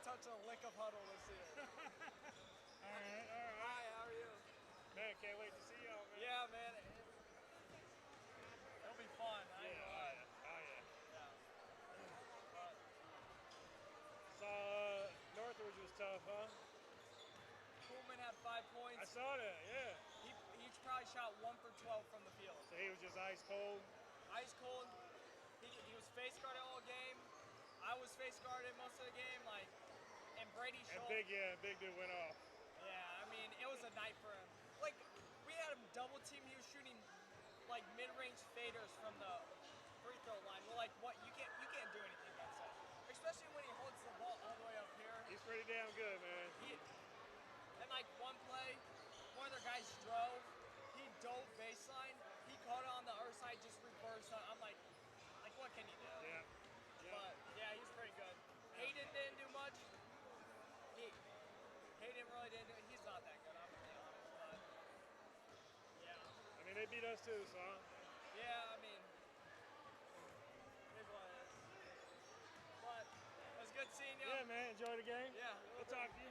touched a lick of huddle this year. All right. Hi, how are you? Man, can't wait to see y'all, man. Yeah, man. It'll be fun. I ain't gonna lie. Yeah. But So, Northridge was tough, huh? Coolman had 5 points. I saw that, yeah. He each probably shot 1 for 12 from the field. So he was just ice cold? Ice cold. He was face guarded all game. I was face guarded most of the game. And Brady Schultz. And big dude went off. Yeah, I mean, it was a night for him. Like, we had him double teamed. He was shooting like mid-range faders from the free throw line. We're like, what? You can't do anything against that. Especially when he holds the ball all the way up here. He's pretty damn good, man. And like one play, one of their guys drove. He dove baseline. He caught it on the other side, just reversed. I'm like, what can he do? Yeah. But yeah, he's pretty good. Hayden didn't do much. Hayden really didn't do it. He's not that good, I'm gonna be honest. But yeah. I mean, they beat us too, so. Yeah, I mean, it is what it is. But it was good seeing you. Yeah, man. Enjoy the game. Yeah. We'll talk to you.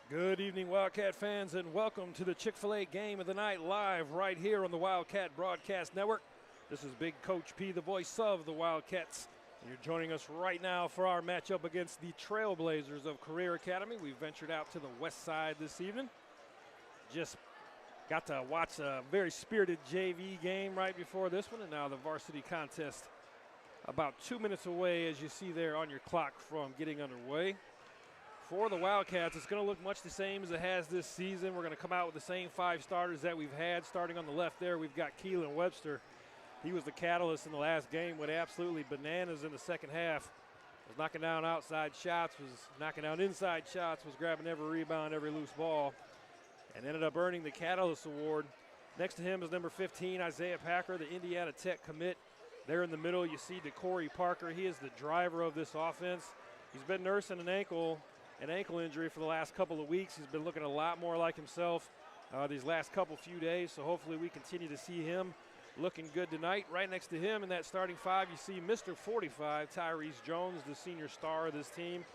Good evening, Wildcat fans, and welcome to the Chick-fil-A Game of the Night live right here on the Wildcat Broadcast Network. This is Big Coach P, the voice of the Wildcats. And you're joining us right now for our matchup against the Trailblazers of Career Academy. We ventured out to the west side this evening. Just got to watch a very spirited JV game right before this one, and now the varsity contest about 2 minutes away, as you see there on your clock, from getting underway. For the Wildcats, it's going to look much the same as it has this season. We're going to come out with the same 5 starters that we've had. Starting on the left there, we've got Keelan Webster. He was the catalyst in the last game, went absolutely bananas in the second half. Was knocking down outside shots, was knocking down inside shots, was grabbing every rebound, every loose ball, and ended up earning the Catalyst Award. Next to him is number 15, Isaiah Packer, the Indiana Tech commit. There in the middle, you see DeCorey Parker. He is the driver of this offense. He's been nursing an ankle injury for the last couple of weeks. He's been looking a lot more like himself these last few days, so hopefully we continue to see him looking good tonight. Right next to him in that starting 5, you see Mr. 45, Tyrese Jones, the senior star of this team,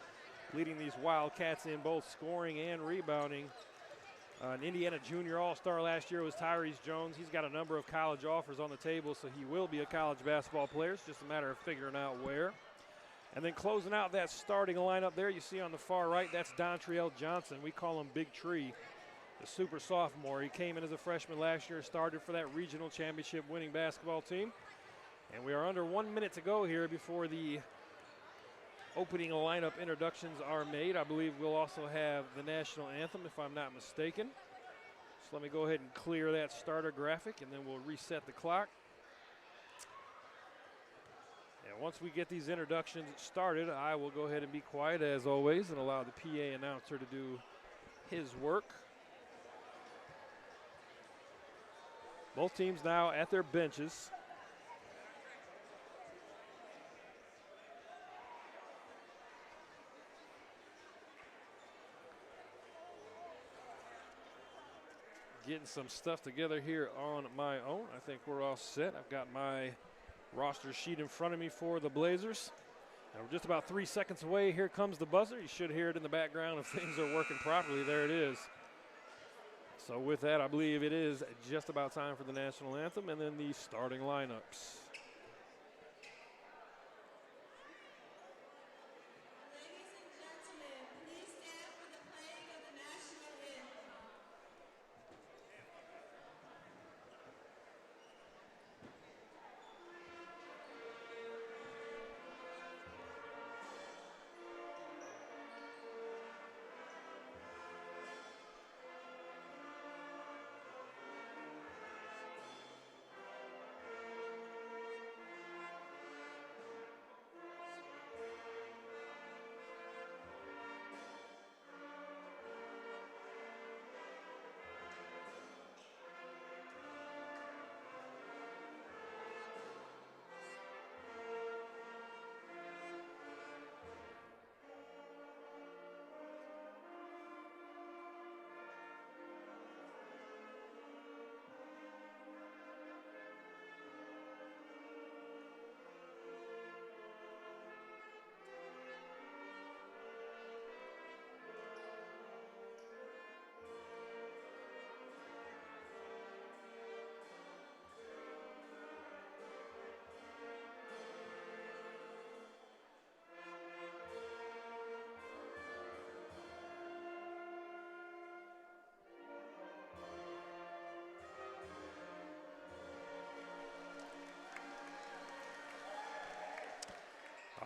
leading these Wildcats in both scoring and rebounding. An Indiana junior all-star last year was Tyrese Jones. He's got a number of college offers on the table, so he will be a college basketball player. It's just a matter of figuring out where. And then closing out that starting lineup there, you see on the far right, that's Dontrell Johnson. We call him Big Tree, the super sophomore. He came in as a freshman last year, started for that regional championship winning basketball team. And we are under 1 minute to go here before the opening lineup introductions are made. I believe we'll also have the national anthem, if I'm not mistaken. So let me go ahead and clear that starter graphic, and then we'll reset the clock. And once we get these introductions started, I will go ahead and be quiet as always and allow the PA announcer to do his work. Both teams now at their benches. Getting some stuff together here on my own. I think we're all set. I've got my roster sheet in front of me for the Blazers. And we're just about 3 seconds away. Here comes the buzzer. You should hear it in the background if things are working properly. There it is. So with that, I believe it is just about time for the national anthem and then the starting lineups.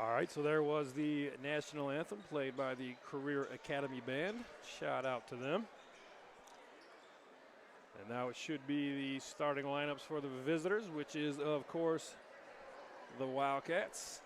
All right, so there was the national anthem played by the Career Academy Band. Shout out to them. And now it should be the starting lineups for the visitors, which is, of course, the Wildcats.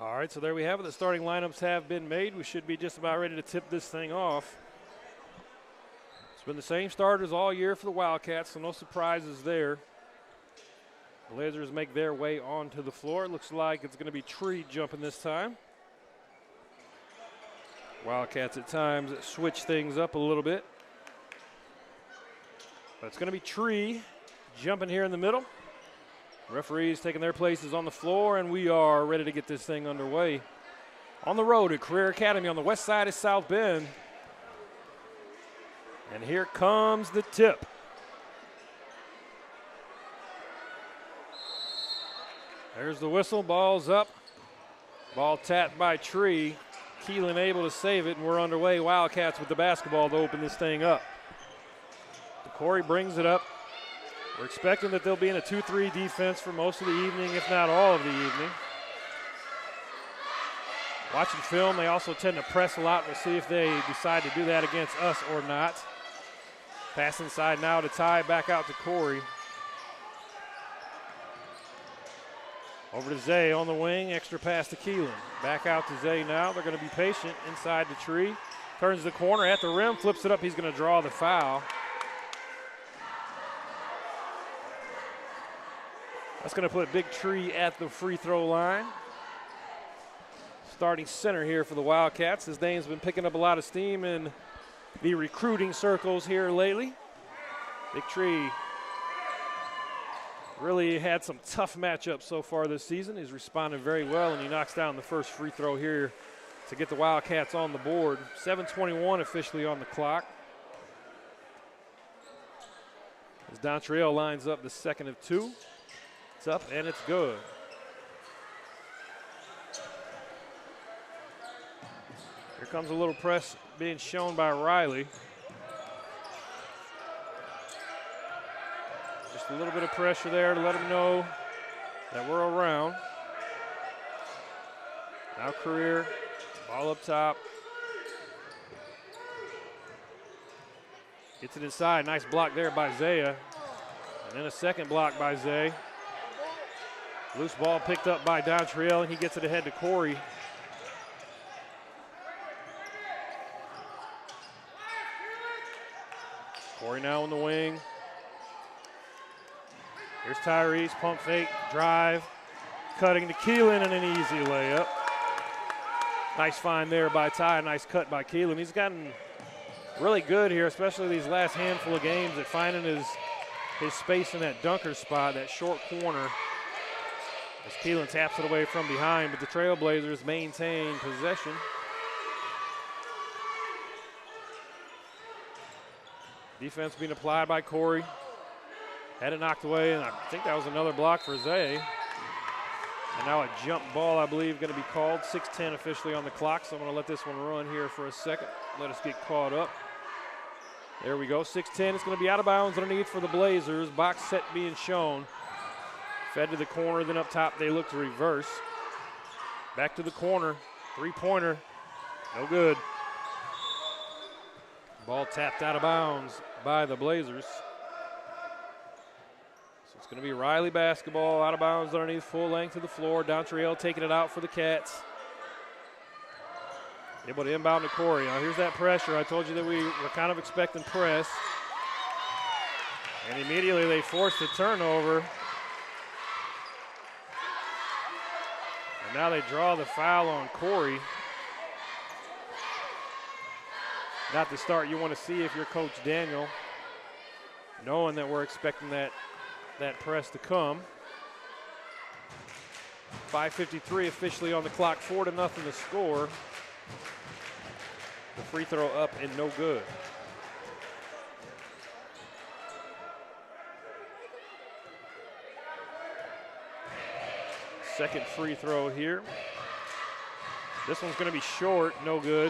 All right, so there we have it. The starting lineups have been made. We should be just about ready to tip this thing off. It's been the same starters all year for the Wildcats, so no surprises there. The Blazers make their way onto the floor. It looks like it's going to be Tree jumping this time. Wildcats at times switch things up a little bit. But it's going to be Tree jumping here in the middle. Referees taking their places on the floor, and we are ready to get this thing underway. On the road at Career Academy on the west side of South Bend. And here comes the tip. There's the whistle, ball's up. Ball tapped by Tree. Keelan able to save it, and we're underway. Wildcats with the basketball to open this thing up. Corey brings it up. We're expecting that they'll be in a 2-3 defense for most of the evening, if not all of the evening. Watching film, they also tend to press a lot. We'll see if they decide to do that against us or not. Pass inside now to Ty, back out to Corey. Over to Zay on the wing, extra pass to Keelan. Back out to Zay now. They're going to be patient inside the Tree. Turns the corner at the rim, flips it up. He's going to draw the foul. That's going to put Big Tree at the free throw line. Starting center here for the Wildcats. His name's been picking up a lot of steam in the recruiting circles here lately. Big Tree really had some tough matchups so far this season. He's responded very well, and he knocks down the first free throw here to get the Wildcats on the board. 7:21 officially on the clock. As Dontrell lines up the second of two. It's up and it's good. Here comes a little press being shown by Riley. Just a little bit of pressure there to let him know that we're around. Now Career, ball up top. Gets it inside, nice block there by Zaya. And then a second block by Zay. Loose ball picked up by Dontrell, and he gets it ahead to Corey. Corey now on the wing. Here's Tyrese, pump fake, drive, cutting to Keelan, and an easy layup. Nice find there by Ty, nice cut by Keelan. He's gotten really good here, especially these last handful of games at finding his space in that dunker spot, that short corner. As Keelan taps it away from behind, but the Trailblazers maintain possession. Defense being applied by Corey. Had it knocked away, and I think that was another block for Zay. And now a jump ball, I believe, going to be called. 6:10 officially on the clock, so I'm going to let this one run here for a second. Let us get caught up. There we go, 6:10. It's going to be out of bounds underneath for the Blazers. Box set being shown. Fed to the corner, then up top they look to reverse. Back to the corner, three-pointer, no good. Ball tapped out of bounds by the Blazers. So it's going to be Riley basketball, out of bounds underneath, full length to the floor. Dontrell taking it out for the Cats. Able to inbound to Corey. Now here's that pressure. I told you that we were kind of expecting press. And immediately they forced a turnover. And now they draw the foul on Corey. Not the start you want to see if you're Coach Daniel, knowing that we're expecting that press to come. 5:53 officially on the clock, 4-0 to score. The free throw up and no good. Second free throw here. This one's going to be short, no good.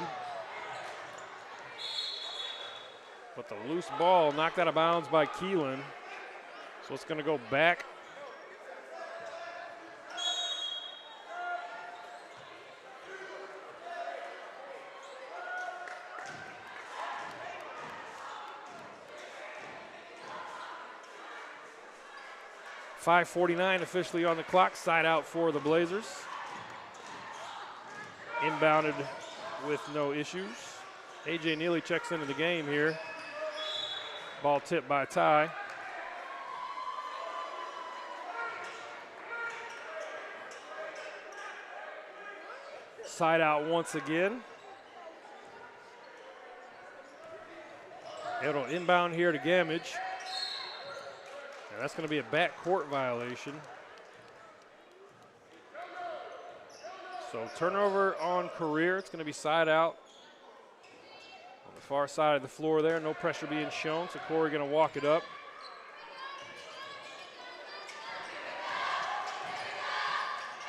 But the loose ball knocked out of bounds by Keelan. So it's going to go back. .549 officially on the clock. Side out for the Blazers. Inbounded with no issues. A.J. Neely checks into the game here. Ball tipped by Ty. Side out once again. It'll inbound here to Gamage. And that's going to be a backcourt violation. So turnover on Career. It's going to be side out on the far side of the floor there. No pressure being shown, so Corey going to walk it up.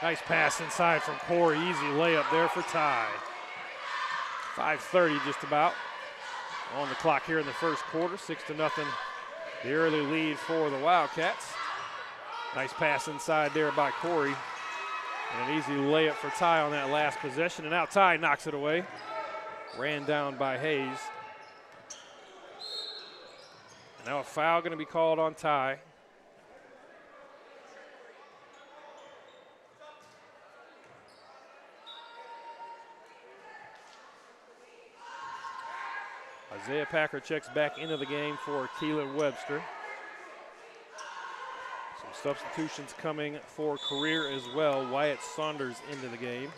Nice pass inside from Corey. Easy layup there for Ty. 5:30 just about on the clock here in the first quarter. 6-0, the early lead for the Wildcats. Nice pass inside there by Corey. And an easy layup for Ty on that last possession. And now Ty knocks it away. Ran down by Hayes. And now a foul going to be called on Ty. Isaiah Packer checks back into the game for Keelan Webster. Some substitutions coming for Career as well. Wyatt Saunders into the game.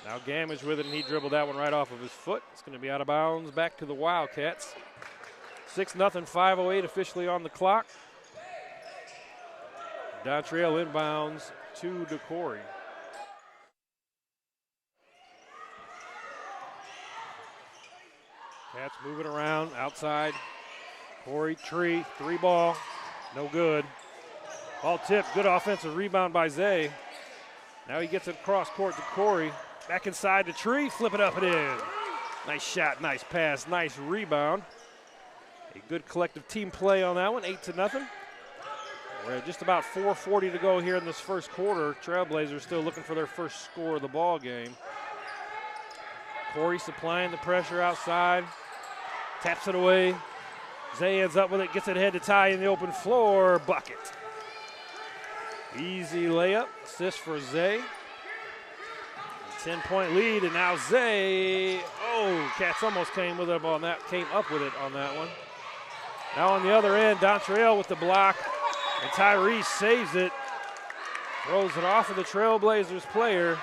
Now Gamage with it, and he dribbled that one right off of his foot. It's going to be out of bounds back to the Wildcats. 6-0, 5:08 officially on the clock. Dontrell inbounds to DeCory. Cats moving around outside. Corey Tree, 3-ball, no good. Ball tipped, good offensive rebound by Zay. Now he gets it across court to Corey. Back inside to Tree, flip it up and in. Nice shot, nice pass, nice rebound. A good collective team play on that one, 8-0. We're at just about 4:40 to go here in this first quarter. Trailblazers still looking for their first score of the ball game. Corey supplying the pressure outside. Taps it away. Zay ends up with it, gets it ahead to Ty in the open floor. Bucket. Easy layup. Assist for Zay. 10-point lead, and now Zay. Oh, Cats almost came up with it on that one. Now on the other end, Dontrell with the block, and Tyrese saves it. Throws it off of the Trailblazers player,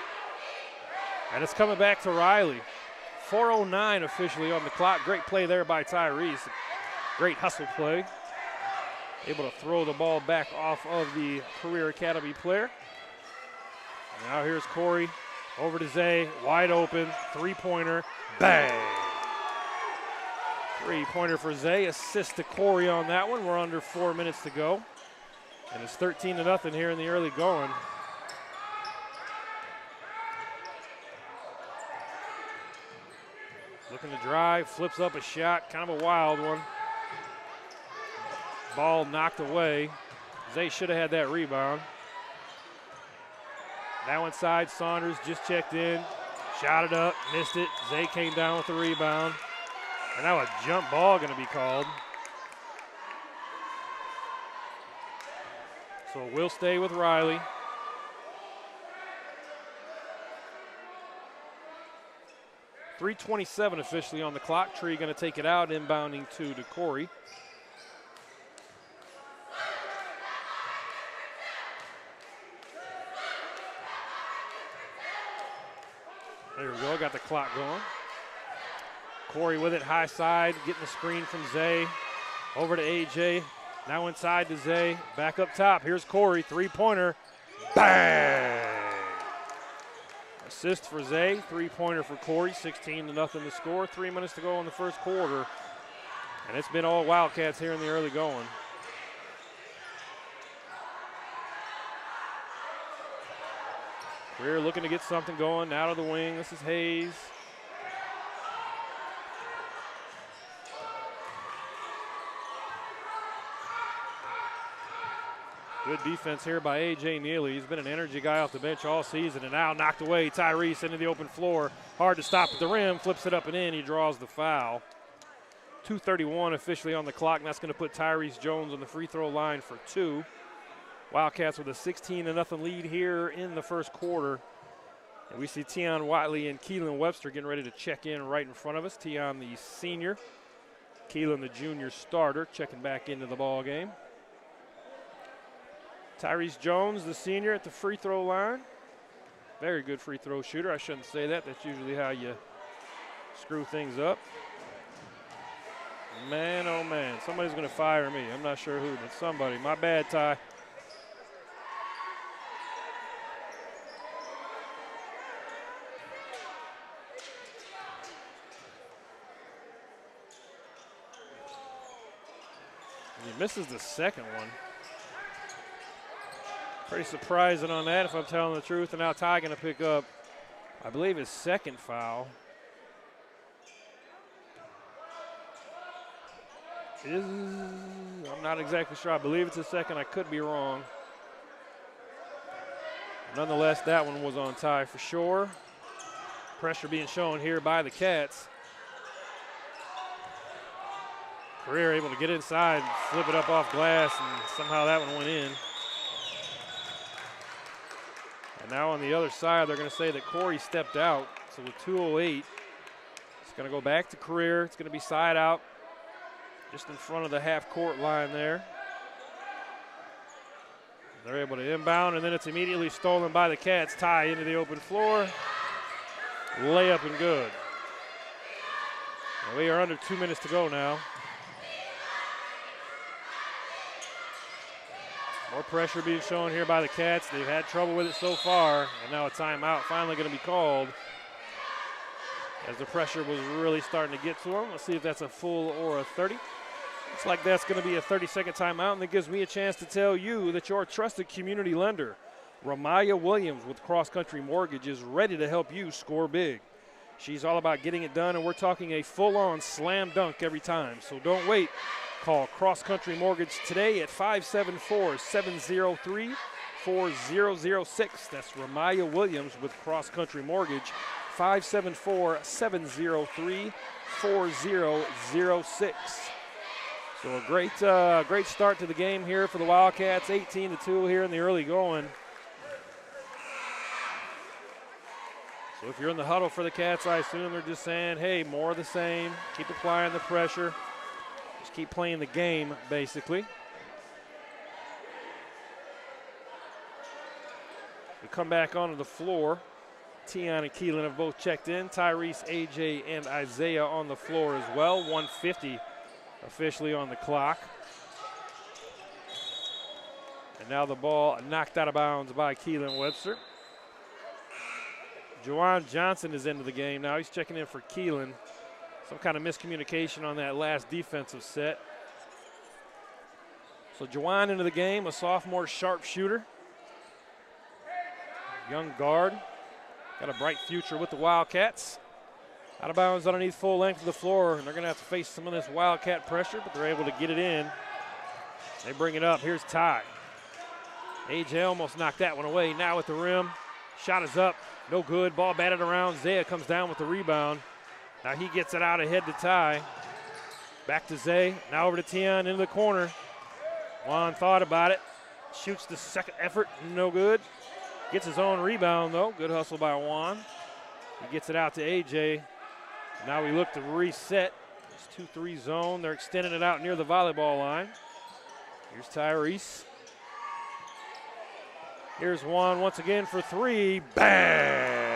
and it's coming back to Riley. 4:09 officially on the clock. Great play there by Tyrese. Great hustle play. Able to throw the ball back off of the Career Academy player. Now here's Corey over to Zay, wide open, three-pointer, bang. Three-pointer for Zay, assist to Corey on that one. We're under 4 minutes to go. And it's 13-0 here in the early going. Looking to drive, flips up a shot, kind of a wild one. Ball knocked away. Zay should have had that rebound. Now inside, Saunders just checked in, shot it up, missed it. Zay came down with the rebound. And now a jump ball going to be called. So we'll stay with Riley. .327 officially on the clock. Tree going to take it out, inbounding to DeCory. There we go, got the clock going. Corey with it, high side, getting the screen from Zay. Over to AJ, now inside to Zay. Back up top, here's Corey, three-pointer, bang! Assist for Zay, three-pointer for Corey, 16-0 to score. 3 minutes to go in the first quarter. And it's been all Wildcats here in the early going. Career looking to get something going, out of the wing. This is Hayes. Good defense here by A.J. Neely. He's been an energy guy off the bench all season, and now knocked away. Tyrese into the open floor. Hard to stop at the rim, flips it up and in. He draws the foul. 2:31 officially on the clock, and that's going to put Tyrese Jones on the free throw line for two. Wildcats with a 16-0 lead here in the first quarter. And we see Tion Watley and Keelan Webster getting ready to check in right in front of us. Tion, the senior, Keelan, the junior starter, checking back into the ball game. Tyrese Jones, the senior, at the free throw line. Very good free throw shooter. I shouldn't say that. That's usually how you screw things up. Man, oh man, somebody's going to fire me. I'm not sure who, but somebody. My bad, Ty. He misses the second one. Pretty surprising on that, if I'm telling the truth. And now Ty going to pick up, I believe, his second foul. I'm not exactly sure. I believe it's a second. I could be wrong. Nonetheless, that one was on Ty for sure. Pressure being shown here by the Cats. Career able to get inside, flip it up off glass, and somehow that one went in. And now on the other side, they're going to say that Corey stepped out. So with 2:08, it's going to go back to Career. It's going to be side out, just in front of the half-court line there. They're able to inbound, and then it's immediately stolen by the Cats. Ty into the open floor. Layup and good. And we are under 2 minutes to go now. More pressure being shown here by the Cats. They've had trouble with it so far, and now a timeout finally going to be called as the pressure was really starting to get to them. Let's see if that's a full or a 30. Looks like that's going to be a 30-second timeout, and that gives me a chance to tell you that your trusted community lender, Ramaya Williams with Cross Country Mortgage, is ready to help you score big. She's all about getting it done, and we're talking a full-on slam dunk every time. So don't wait. Call Cross Country Mortgage today at 574-703-4006. That's Ramaya Williams with Cross Country Mortgage, 574-703-4006. So a great start to the game here for the Wildcats, 18-2 here in the early going. So if you're in the huddle for the Cats, I assume they're just saying, hey, more of the same, keep applying the pressure. Just keep playing the game, basically. We come back onto the floor. Tion and Keelan have both checked in. Tyrese, AJ, and Isaiah on the floor as well. 1:50 officially on the clock. And now the ball knocked out of bounds by Keelan Webster. Juwan Johnson is into the game now. He's checking in for Keelan. Some kind of miscommunication on that last defensive set. So Juwan into the game, a sophomore sharpshooter. Young guard. Got a bright future with the Wildcats. Out of bounds underneath full length of the floor, and they're going to have to face some of this Wildcat pressure, but they're able to get it in. They bring it up. Here's Ty. AJ almost knocked that one away. Now at the rim. Shot is up. No good. Ball batted around. Zaya comes down with the rebound. Now he gets it out ahead to Ty. Back to Zay. Now over to Tion into the corner. Juan thought about it. Shoots the second effort. No good. Gets his own rebound, though. Good hustle by Juan. He gets it out to AJ. Now we look to reset. It's 2-3 zone. They're extending it out near the volleyball line. Here's Tyrese. Here's Juan once again for three. Bang!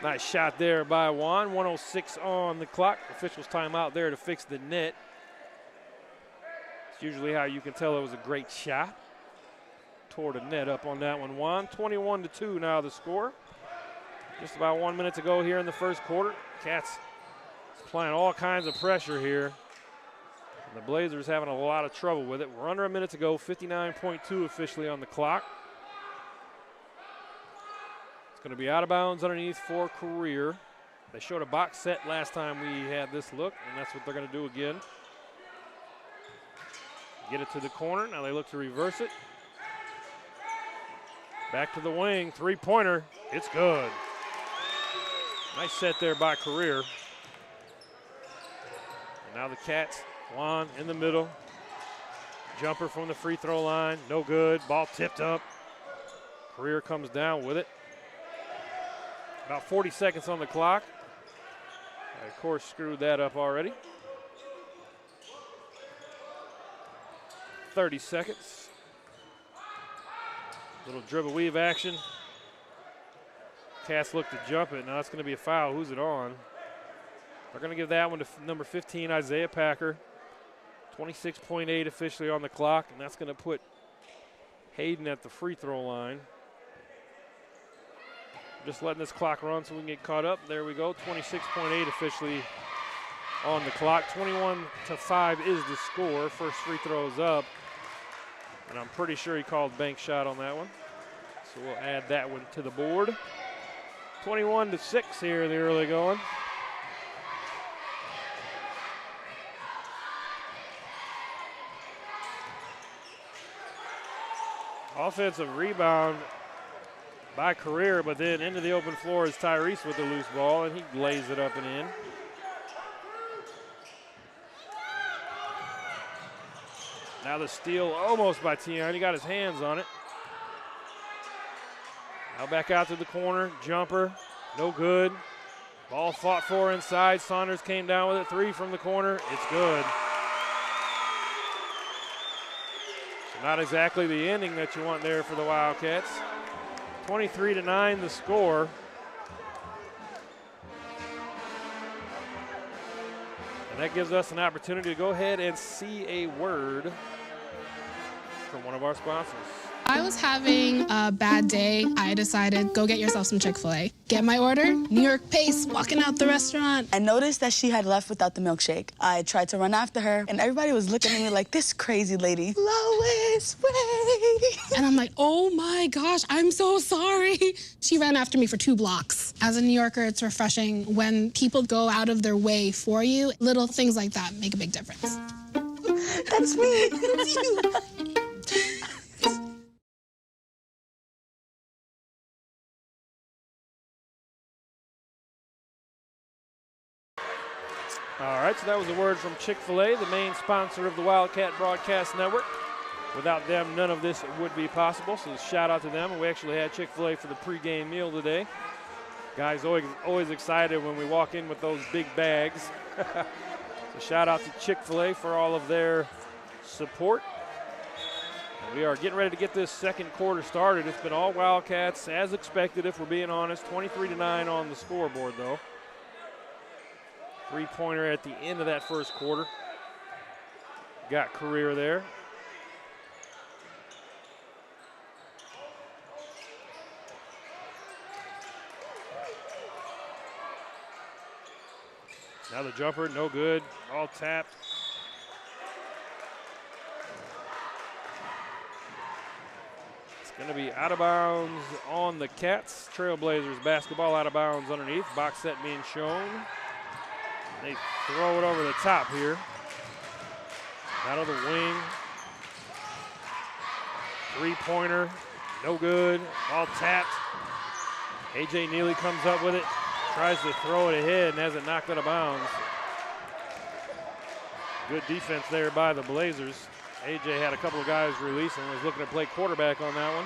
Nice shot there by Juan. 1:06 on the clock. Officials timeout there to fix the net. It's usually how you can tell it was a great shot. Tore the net up on that one, Juan. 21-2 now the score. Just about 1 minute to go here in the first quarter. Cats applying all kinds of pressure here. And the Blazers having a lot of trouble with it. We're under a minute to go, 59.2 officially on the clock. It's going to be out of bounds underneath for Career. They showed a box set last time we had this look, and that's what they're going to do again. Get it to the corner. Now they look to reverse it. Back to the wing. Three-pointer. It's good. Nice set there by Career. And now the Cats. Juan in the middle. Jumper from the free throw line. No good. Ball tipped up. Career comes down with it. About 40 seconds on the clock. I, of course, screwed that up already. 30 seconds. Little dribble weave action. Cats look to jump it. Now it's going to be a foul. Who's it on? They're going to give that one to number 15, Isaiah Packer. 26.8 officially on the clock, and that's going to put Hayden at the free throw line. Just letting this clock run so we can get caught up. There we go, 26.8 officially on the clock. 21-5 is the score. First free throw is up, and I'm pretty sure he called bank shot on that one. So we'll add that one to the board. 21-6 here in the early going. Offensive rebound by Career, but then into the open floor is Tyrese with the loose ball, and he lays it up and in. Now the steal almost by Tion. He got his hands on it. Now back out to the corner. Jumper, no good. Ball fought for inside. Saunders came down with it. Three from the corner. It's good. Not exactly the ending that you want there for the Wildcats. 23-9 the score. And that gives us an opportunity to go ahead and see a word from one of our sponsors. I was having a bad day. I decided, go get yourself some Chick-fil-A. Get my order, New York pace, walking out the restaurant. I noticed that she had left without the milkshake. I tried to run after her, and everybody was looking at me like, this crazy lady. Lois, wait. And I'm like, oh my gosh, I'm so sorry. She ran after me for 2 blocks. As a New Yorker, it's refreshing when people go out of their way for you. Little things like that make a big difference. That's me. That's you. All right, so that was a word from Chick-fil-A, the main sponsor of the Wildcat Broadcast Network. Without them, none of this would be possible, so shout out to them. And we actually had Chick-fil-A for the pregame meal today. Guys always excited when we walk in with those big bags. So shout out to Chick-fil-A for all of their support. And we are getting ready to get this second quarter started. It's been all Wildcats, as expected, if we're being honest. 23-9 on the scoreboard, though. Three-pointer at the end of that first quarter. Got Career there. Now the jumper, no good. All tapped. It's going to be out of bounds on the Cats. Trailblazers basketball out of bounds underneath. Box set being shown. They throw it over the top here. Out of the wing. Three-pointer, no good. Ball tapped. A.J. Neely comes up with it. Tries to throw it ahead and has it knocked out of bounds. Good defense there by the Blazers. A.J. had a couple of guys release and was looking to play quarterback on that one.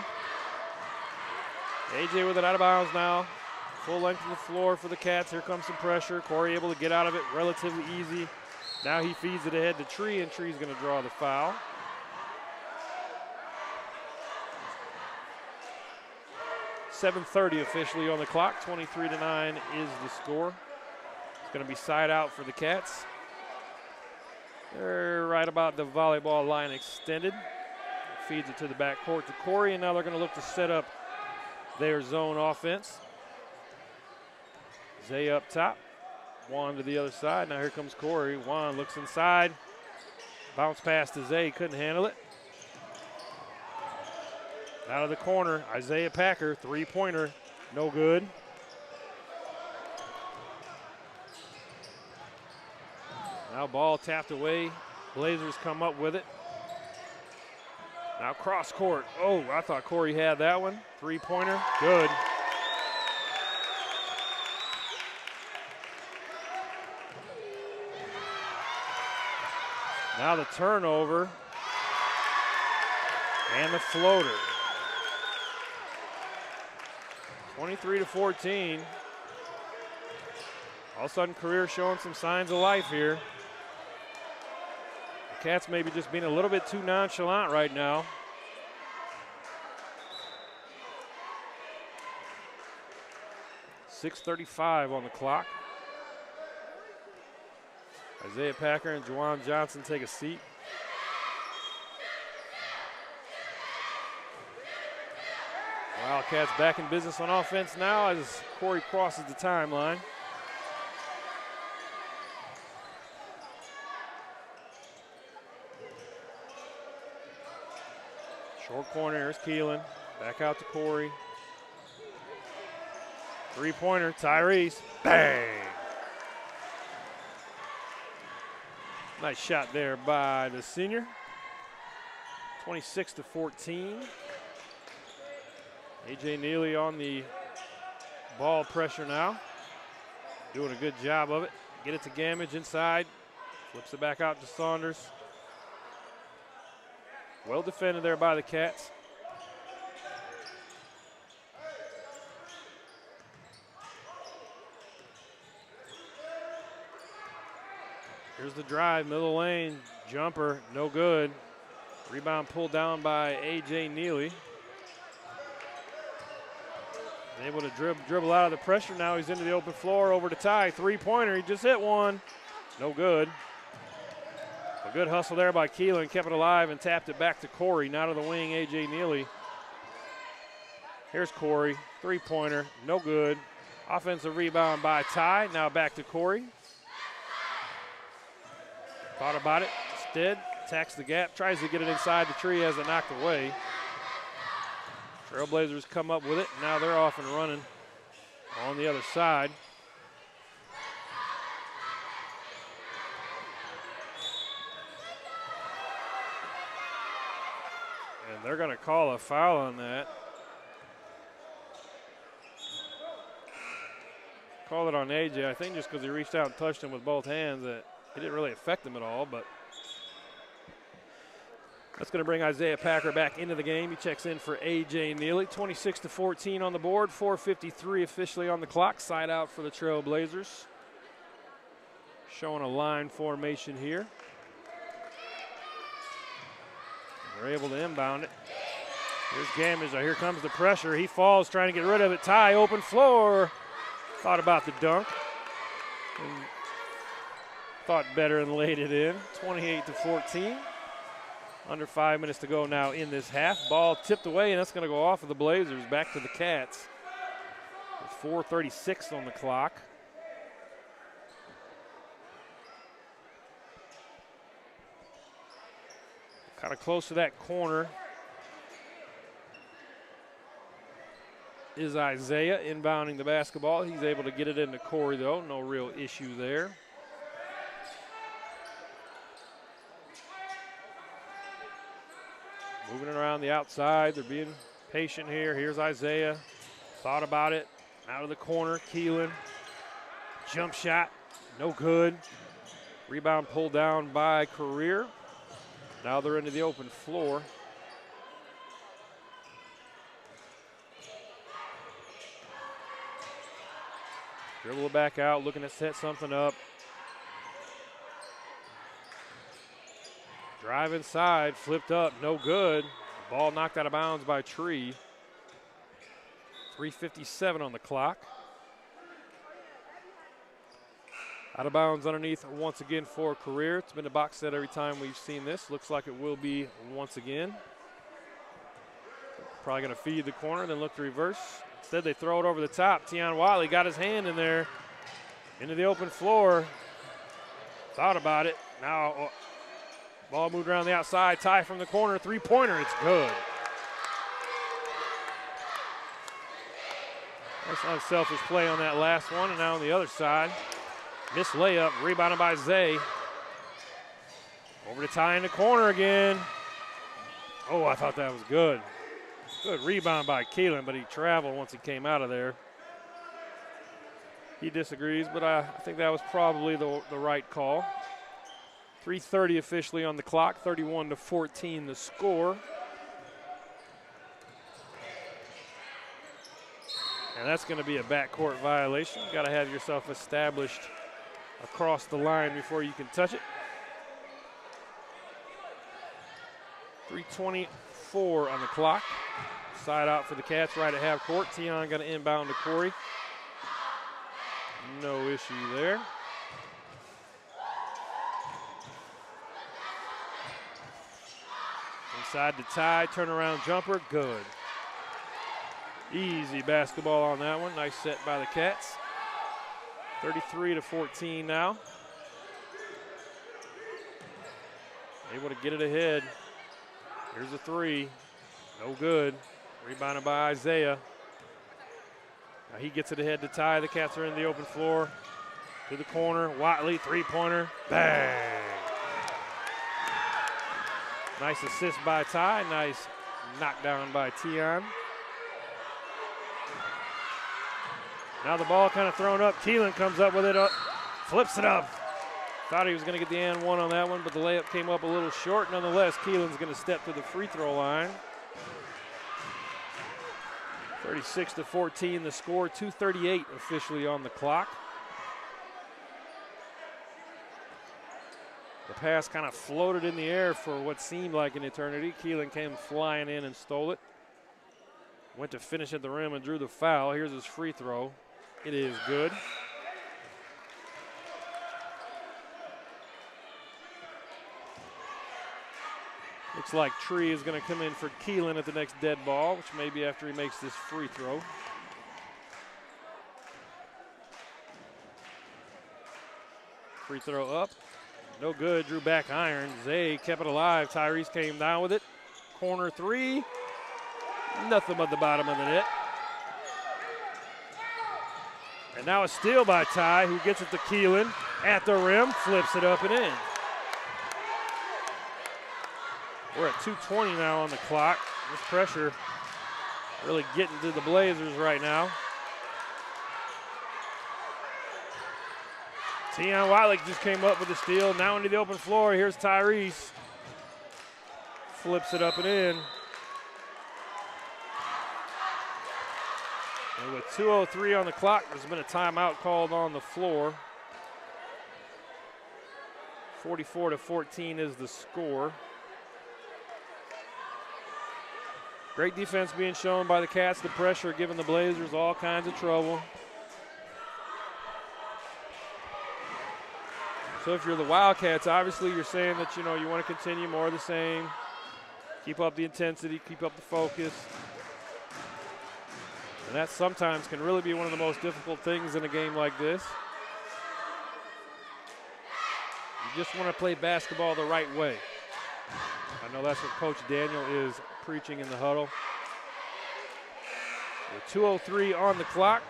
A.J. with it out of bounds now. Full length of the floor for the Cats. Here comes some pressure. Corey able to get out of it relatively easy. Now he feeds it ahead to Tree, and Tree's going to draw the foul. .7:30 officially on the clock. 23-9 is the score. It's going to be side out for the Cats. They're right about the volleyball line extended. Feeds it to the backcourt to Corey, and now they're going to look to set up their zone offense. Zay up top. Juan to the other side. Now here comes Corey. Juan looks inside. Bounce pass to Zay. Couldn't handle it. Out of the corner, Isaiah Packer, three-pointer, no good. Now ball tapped away. Blazers come up with it. Now cross court. Oh, I thought Corey had that one. Three-pointer, good. Now the turnover and the floater. 23-14. All of a sudden, Career showing some signs of life here. The Cats maybe just being a little bit too nonchalant right now. .6:35 on the clock. Isaiah Packer and Juwan Johnson take a seat. Wildcats back in business on offense now as Corey crosses the timeline. Short corner, here's Keelan. Back out to Corey. Three-pointer, Tyrese. Bang! Nice shot there by the senior. 26-14. A.J. Neely on the ball pressure now. Doing a good job of it. Get it to Gamage inside. Flips it back out to Saunders. Well defended there by the Cats. Here's the drive, middle lane, jumper, no good. Rebound pulled down by A.J. Neely. Able to dribble out of the pressure. Now he's into the open floor over to Ty. Three-pointer, he just hit one. No good. A good hustle there by Keelan, kept it alive and tapped it back to Corey. Now to the wing, A.J. Neely. Here's Corey, three-pointer, no good. Offensive rebound by Ty, now back to Corey. Thought about it, instead, attacks the gap, tries to get it inside the tree, has it knocked away. Trailblazers come up with it. Now they're off and running on the other side. And they're going to call a foul on that. Call it on AJ. I think just because he reached out and touched him with both hands, that it didn't really affect him at all, but that's going to bring Isaiah Packer back into the game. He checks in for A.J. Neely. 26-14 on the board, 4:53 officially on the clock. Side out for the Trailblazers. Showing a line formation here. They're able to inbound it. Here's Gamage. Here comes the pressure. He falls trying to get rid of it. Ty, open floor. Thought about the dunk. And thought better and laid it in. 28-14. Under 5 minutes to go now in this half. Ball tipped away, and that's going to go off of the Blazers. Back to the Cats. With 4:36 on the clock. Kind of close to that corner is Isaiah inbounding the basketball. He's able to get it into Corey, though. No real issue there. Moving it around the outside. They're being patient here. Here's Isaiah. Thought about it. Out of the corner, Keelan. Jump shot, no good. Rebound pulled down by Career. Now they're into the open floor. Dribble it back out, looking to set something up. Drive inside, flipped up, no good. Ball knocked out of bounds by Tree. 3:57 on the clock. Out of bounds underneath once again for Career. It's been a box set every time we've seen this. Looks like it will be once again. Probably going to feed the corner, then look to reverse. Instead, they throw it over the top. Tion Wiley got his hand in there. Into the open floor. Thought about it. Now, ball moved around the outside. Ty from the corner. Three-pointer. It's good. Nice unselfish play on that last one. And now on the other side, missed layup. Rebounded by Zay. Over to Ty in the corner again. Oh, I thought that was good. Good rebound by Keelan, but he traveled once he came out of there. He disagrees, but I think that was probably the right call. 3:30 officially on the clock, 31-14 the score. And that's going to be a backcourt violation. Got to have yourself established across the line before you can touch it. 3:24 on the clock. Side out for the Cats right at half court. Tion going to inbound to Corey. No issue there. Inside to Ty, turnaround jumper, good. Easy basketball on that one. Nice set by the Cats. 33-14 now. Able to get it ahead. Here's a three. No good. Rebounded by Isaiah. Now he gets it ahead to Ty. The Cats are in the open floor. To the corner. Watley, three-pointer. Bang! Nice assist by Ty. Nice knockdown by Tion. Now the ball kind of thrown up. Keelan comes up with it, flips it up. Thought he was going to get the and one on that one, but the layup came up a little short. Nonetheless, Keelan's going to step to the free throw line. 36-14 the score, 2:38 officially on the clock. The pass kind of floated in the air for what seemed like an eternity. Keelan came flying in and stole it. Went to finish at the rim and drew the foul. Here's his free throw. It is good. Looks like Tree is going to come in for Keelan at the next dead ball, which may be after he makes this free throw. Free throw up. No good. Drew back iron. Zay kept it alive. Tyrese came down with it. Corner three. Nothing but the bottom of the net. And now a steal by Ty, who gets it to Keelan at the rim, flips it up and in. We're at 2:20 now on the clock. This pressure really getting to the Blazers right now. Tion Watley just came up with the steal. Now into the open floor. Here's Tyrese. Flips it up and in. And with 2:03 on the clock, there's been a timeout called on the floor. 44-14 is the score. Great defense being shown by the Cats. The pressure giving the Blazers all kinds of trouble. So if you're the Wildcats, obviously you're saying that, you want to continue more of the same. Keep up the intensity, keep up the focus. And that sometimes can really be one of the most difficult things in a game like this. You just want to play basketball the right way. I know that's what Coach Daniel is preaching in the huddle. With 2:03 on the clock,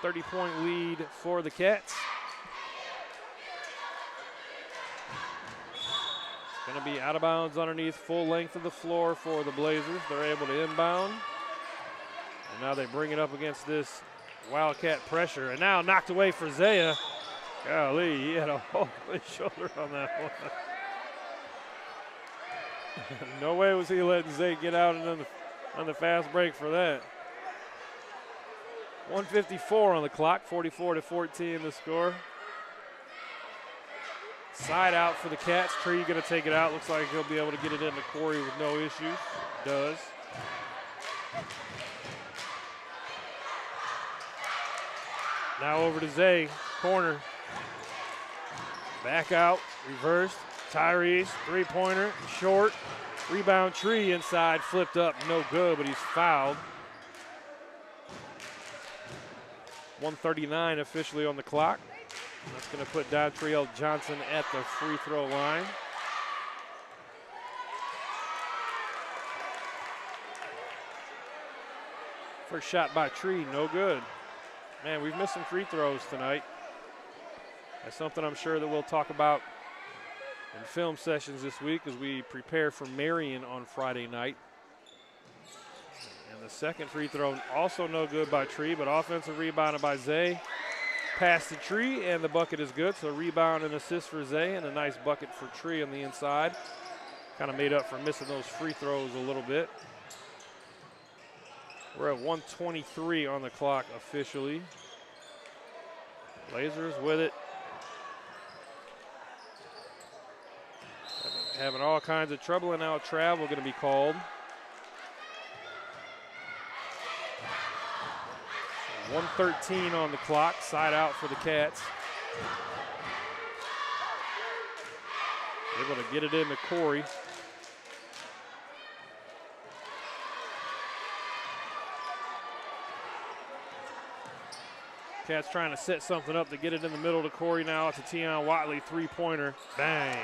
30-point lead for the Cats. It's going to be out of bounds underneath full length of the floor for the Blazers. They're able to inbound. And now they bring it up against this Wildcat pressure. And now knocked away for Zaya. Golly, he had a hole in his shoulder on that one. No way was he letting Zay get out and on the fast break for that. 1:54 on the clock, 44-14 the score. Side out for the Cats. Tree going to take it out. Looks like he'll be able to get it into Corey with no issues. Does. Now over to Zay, corner. Back out, reversed. Tyrese, three-pointer, short. Rebound Tree inside, flipped up, no good, but he's fouled. 1:39 officially on the clock. That's going to put Dontrell Johnson at the free throw line. First shot by Tree, no good. Man, we've missed some free throws tonight. That's something I'm sure that we'll talk about in film sessions this week as we prepare for Marion on Friday night. And the second free throw also no good by Tree, but offensive rebounded by Zay. Pass to Tree, and the bucket is good. So rebound and assist for Zay, and a nice bucket for Tree on the inside. Kind of made up for missing those free throws a little bit. We're at 1:23 on the clock officially. Blazers with it. Having all kinds of trouble, and now travel going to be called. 1:13 on the clock, side out for the Cats. Able to get it into Corey. Cats trying to set something up to get it in the middle to Corey now. It's a Tion Watley three-pointer. Bang.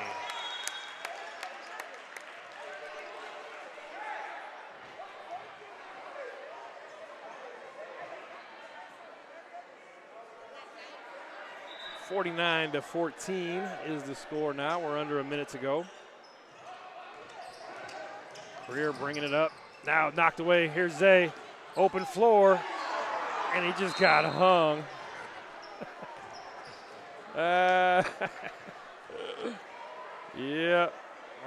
(49-14) is the score now. We're under a minute to go. Greer bringing it up. Now knocked away. Here's Zay. Open floor. And he just got hung. Yeah, we're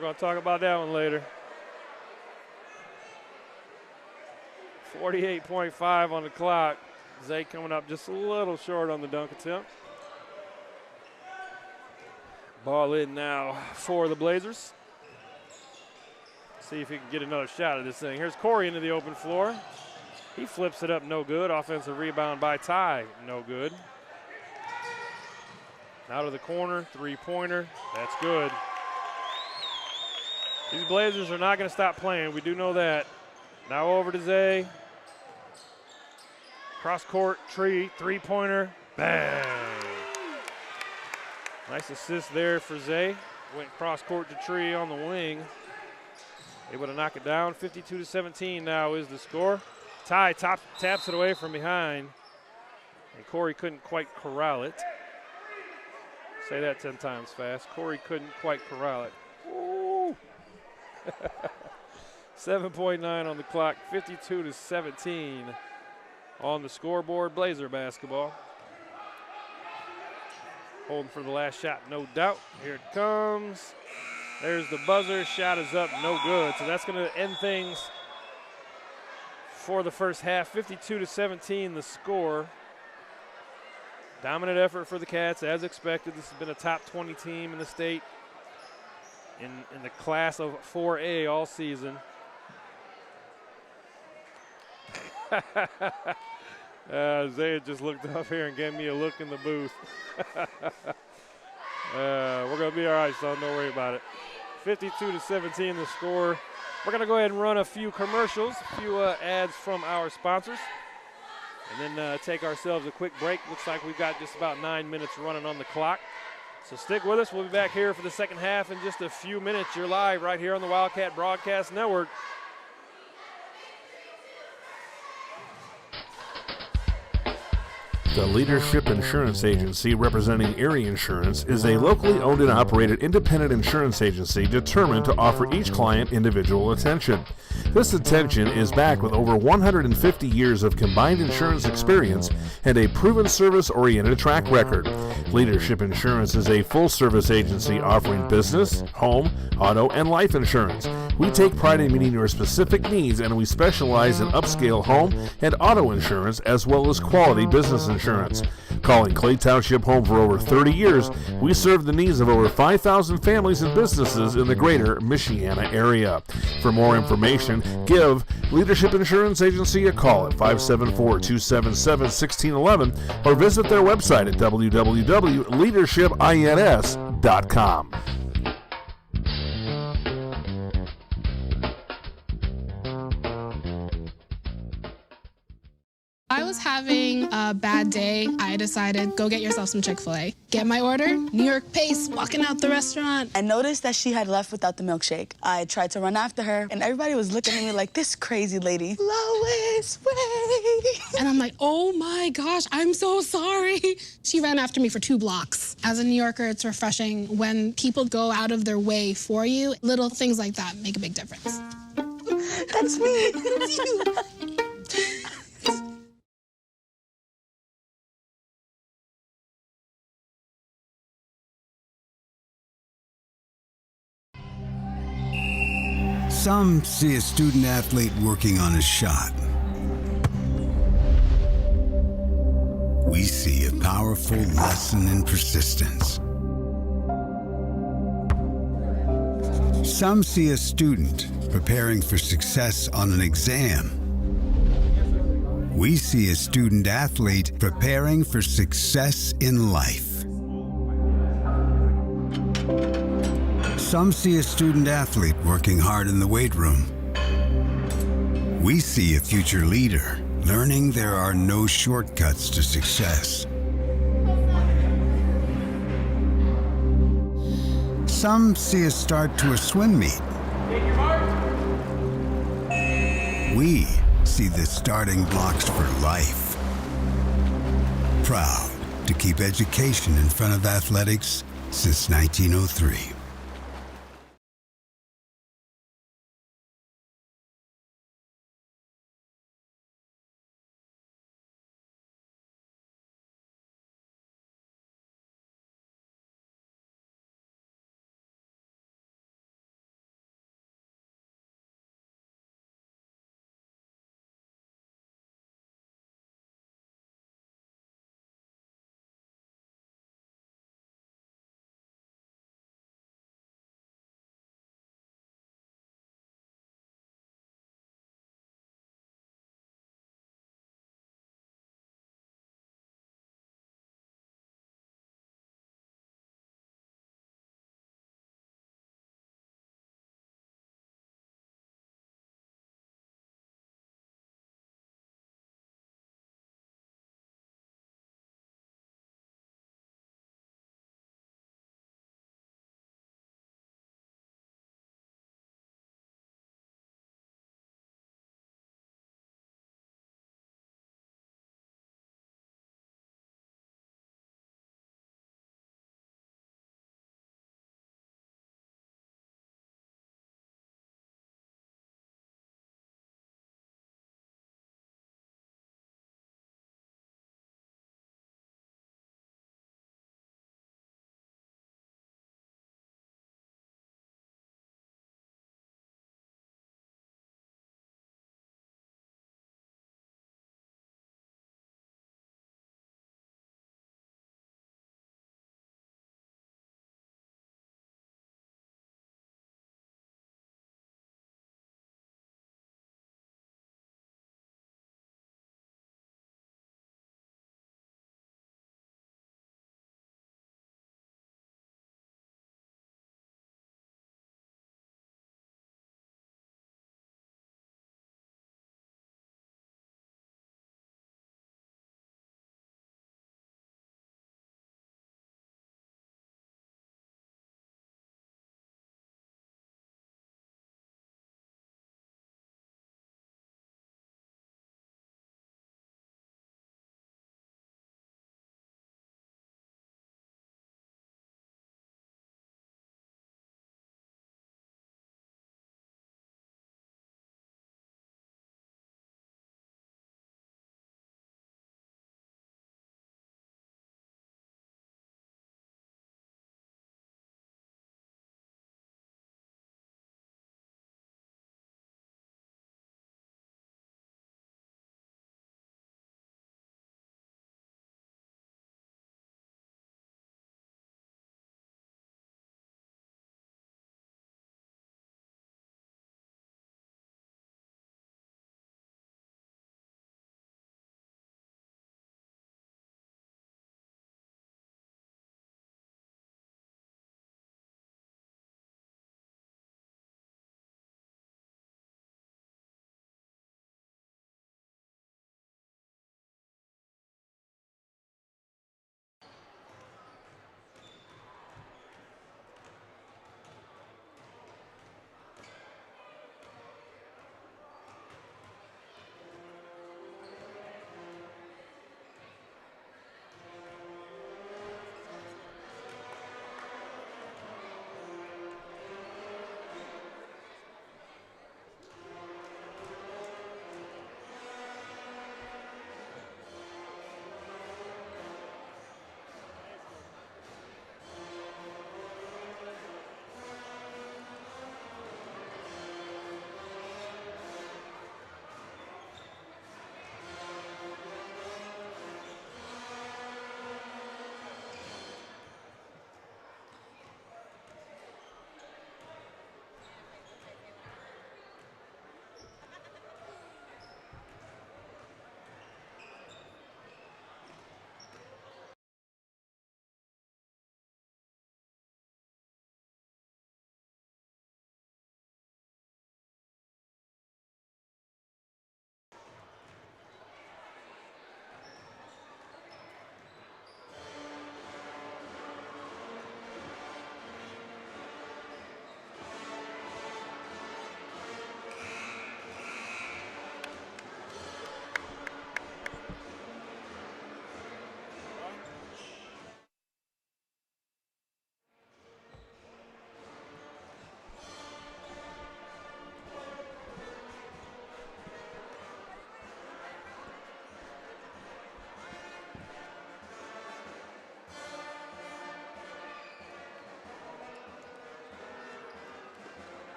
going to talk about that one later. 48.5 on the clock. Zay coming up just a little short on the dunk attempt. Ball in now for the Blazers. See if he can get another shot at this thing. Here's Corey into the open floor. He flips it up, no good. Offensive rebound by Ty, no good. Out of the corner, three-pointer, that's good. These Blazers are not going to stop playing. We do know that. Now over to Zay. Cross court, three-pointer, bang. Nice assist there for Zay. Went cross court to Tree on the wing. Able to knock it down. 52-17 now is the score. Ty taps it away from behind. And Corey couldn't quite corral it. Say that 10 times fast. Corey couldn't quite corral it. Ooh. 7.9 on the clock. 52-17 on the scoreboard. Blazer basketball. Holding for the last shot, no doubt. Here it comes. There's the buzzer. Shot is up, no good. So that's going to end things for the first half. 52-17 the score. Dominant effort for the Cats, as expected. This has been a top 20 team in the state in the class of 4A all season. Zay just looked up here and gave me a look in the booth. We're going to be all right, son. Don't worry about it. 52-17 the score. We're going to go ahead and run a few commercials, a few ads from our sponsors, and then take ourselves a quick break. Looks like we've got just about 9 minutes running on the clock. So stick with us. We'll be back here for the second half in just a few minutes. You're live right here on the Wildcat Broadcast Network. The Leadership Insurance Agency, representing Erie Insurance, is a locally owned and operated independent insurance agency determined to offer each client individual attention. This attention is backed with over 150 years of combined insurance experience and a proven service-oriented track record. Leadership Insurance is a full-service agency offering business, home, auto, and life insurance. We take pride in meeting your specific needs, and we specialize in upscale home and auto insurance as well as quality business insurance. Calling Clay Township home for over 30 years, we serve the needs of over 5,000 families and businesses in the greater Michiana area. For more information, give Leadership Insurance Agency a call at 574-277-1611 or visit their website at www.leadershipins.com. I was having a bad day. I decided, go get yourself some Chick-fil-A. Get my order, New York pace, walking out the restaurant. I noticed that she had left without the milkshake. I tried to run after her, and everybody was looking at me like, this crazy lady. Lois, wait. And I'm like, oh my gosh, I'm so sorry. She ran after me for 2 blocks. As a New Yorker, it's refreshing when people go out of their way for you. Little things like that make a big difference. That's me. That's you. Some see a student athlete working on a shot. we see a powerful lesson in persistence. Some see a student preparing for success on an exam. We see a student athlete preparing for success in life. Some see a student athlete working hard in the weight room. We see a future leader learning there are no shortcuts to success. Some see a start to a swim meet. We see the starting blocks for life. Proud to keep education in front of athletics since 1903.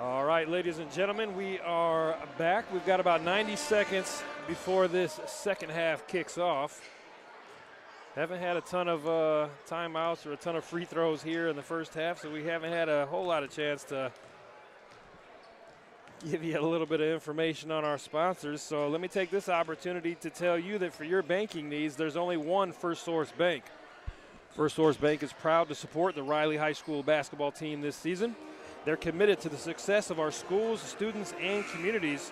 All right, ladies and gentlemen, we are back. We've got about 90 seconds before this second half kicks off. Haven't had a ton of timeouts or a ton of free throws here in the first half, so we haven't had a whole lot of chance to give you a little bit of information on our sponsors. So let me take this opportunity to tell you that for your banking needs, there's only one First Source Bank. First Source Bank is proud to support the Riley High School basketball team this season. They're committed to the success of our schools, students, and communities.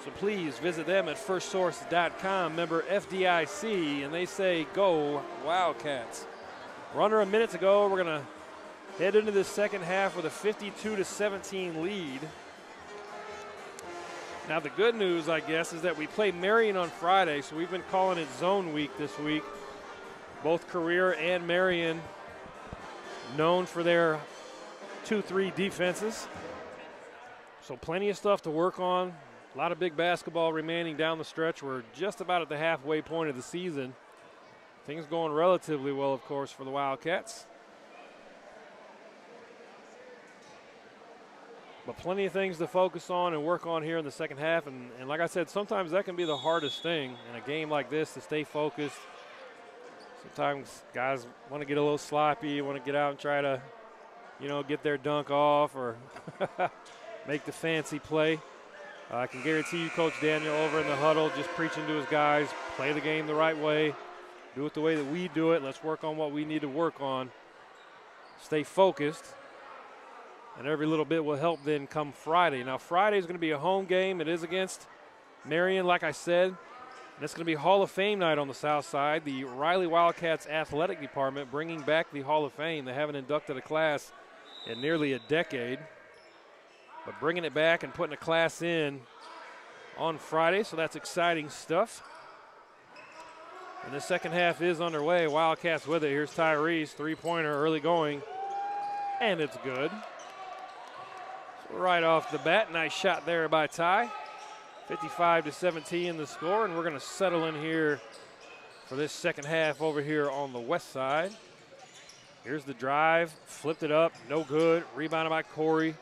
So please visit them at firstsource.com, member FDIC, and they say, go Wildcats. We're under a minute to go. We're going to head into the second half with a 52-17 lead. Now the good news, I guess, is that we play Marion on Friday, so we've been calling it zone week this week. Both Career and Marion known for their 2-3 defenses. So plenty of stuff to work on. A lot of big basketball remaining down the stretch. We're just about at the halfway point of the season. Things going relatively well, of course, for the Wildcats. But plenty of things to focus on and work on here in the second half. And like I said, sometimes that can be the hardest thing in a game like this, to stay focused. Sometimes guys want to get a little sloppy, want to get out and try to, get their dunk off or make the fancy play. I can guarantee you Coach Daniel over in the huddle just preaching to his guys, play the game the right way, do it the way that we do it. Let's work on what we need to work on. Stay focused, and every little bit will help then come Friday. Now, Friday is going to be a home game. It is against Marion, like I said. And it's going to be Hall of Fame night on the south side. The Riley Wildcats athletic department bringing back the Hall of Fame. They haven't inducted a class in nearly a decade. But bringing it back and putting a class in on Friday, so that's exciting stuff. And the second half is underway. Wildcats with it. Here's Tyrese, three-pointer, early going, and it's good. So right off the bat, nice shot there by Ty. 55-17 the score, and we're going to settle in here for this second half over here on the west side. Here's the drive, flipped it up, no good. Rebounded by Corey.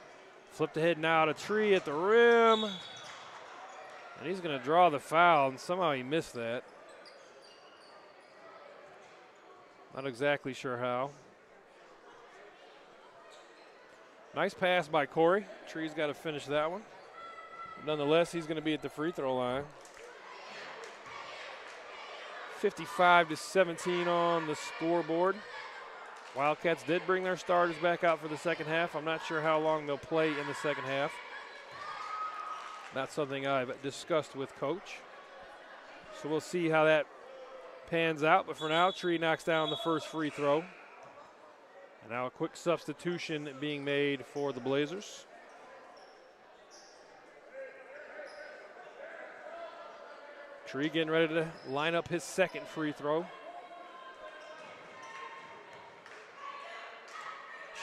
Flipped ahead now to Tree at the rim. And he's going to draw the foul, and somehow he missed that. Not exactly sure how. Nice pass by Corey. Tree's got to finish that one. Nonetheless, he's going to be at the free throw line. 55-17 on the scoreboard. Wildcats did bring their starters back out for the second half. I'm not sure how long they'll play in the second half. That's something I've discussed with Coach. So we'll see how that pans out. But for now, Tree knocks down the first free throw. And now a quick substitution being made for the Blazers. Tree getting ready to line up his second free throw.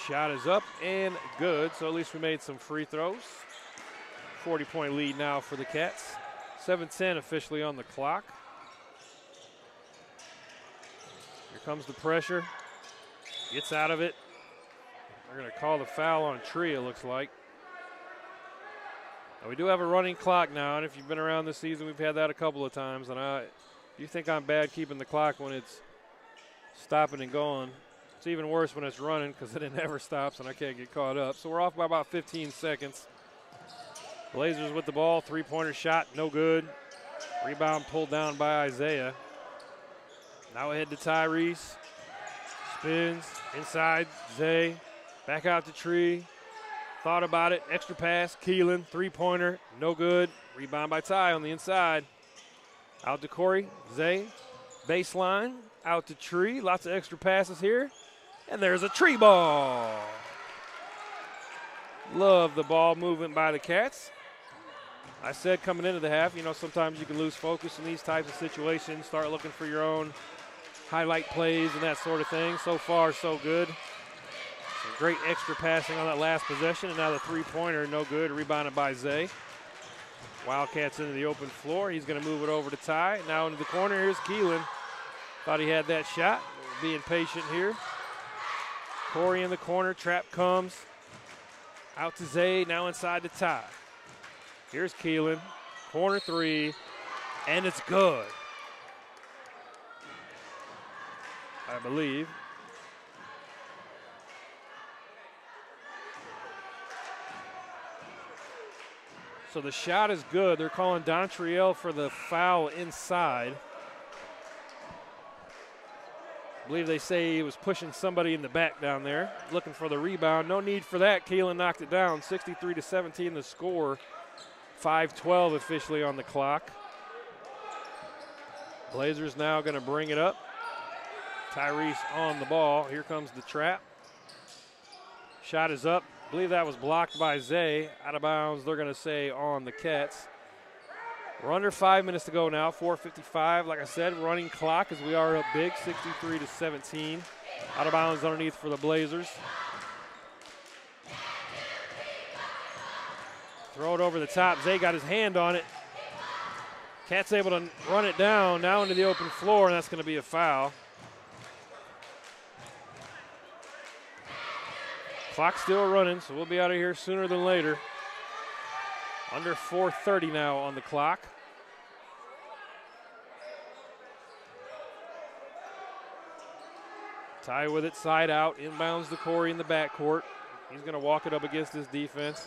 Shot is up and good, so at least we made some free throws. 40-point lead now for the Cats. 7:10 officially on the clock. Here comes the pressure. Gets out of it. They're going to call the foul on Tree, it looks like. Now we do have a running clock now, and if you've been around this season, we've had that a couple of times. And you think I'm bad keeping the clock when it's stopping and going. It's even worse when it's running because then it never stops and I can't get caught up. So we're off by about 15 seconds. Blazers with the ball, three-pointer shot, no good. Rebound pulled down by Isaiah. Now ahead to Tyrese. Spins, inside, Zay. Back out to Tree. Thought about it, extra pass, Keelan, three-pointer, no good. Rebound by Ty on the inside. Out to Corey, Zay, baseline, out to Tree. Lots of extra passes here. And there's a Tree ball. Love the ball movement by the Cats. I said coming into the half, sometimes you can lose focus in these types of situations, start looking for your own highlight plays and that sort of thing. So far, so good. Some great extra passing on that last possession, and now the three-pointer, no good, rebounded by Zay. Wildcats into the open floor. He's going to move it over to Ty. Now into the corner, here's Keelan. Thought he had that shot. Being patient here. Corey in the corner, trap comes. Out to Zay, now inside to Ty. Here's Keelan, corner three, and it's good. I believe. So the shot is good. They're calling Dontriel for the foul inside. I believe they say he was pushing somebody in the back down there, looking for the rebound. No need for that. Keelan knocked it down. 63-17 the score. 5:12 officially on the clock. Blazers now going to bring it up. Tyrese on the ball. Here comes the trap. Shot is up. I believe that was blocked by Zay. Out of bounds, they're going to say on the Cats. We're under 5 minutes to go now, 4:55. Like I said, running clock as we are up big, 63-17. Out of bounds underneath for the Blazers. Throw it over the top. Zay got his hand on it. Cat's able to run it down now into the open floor, and that's going to be a foul. Clock's still running, so we'll be out of here sooner than later. Under 4:30 now on the clock. Ty with it, side out, inbounds to Corey in the backcourt. He's going to walk it up against his defense.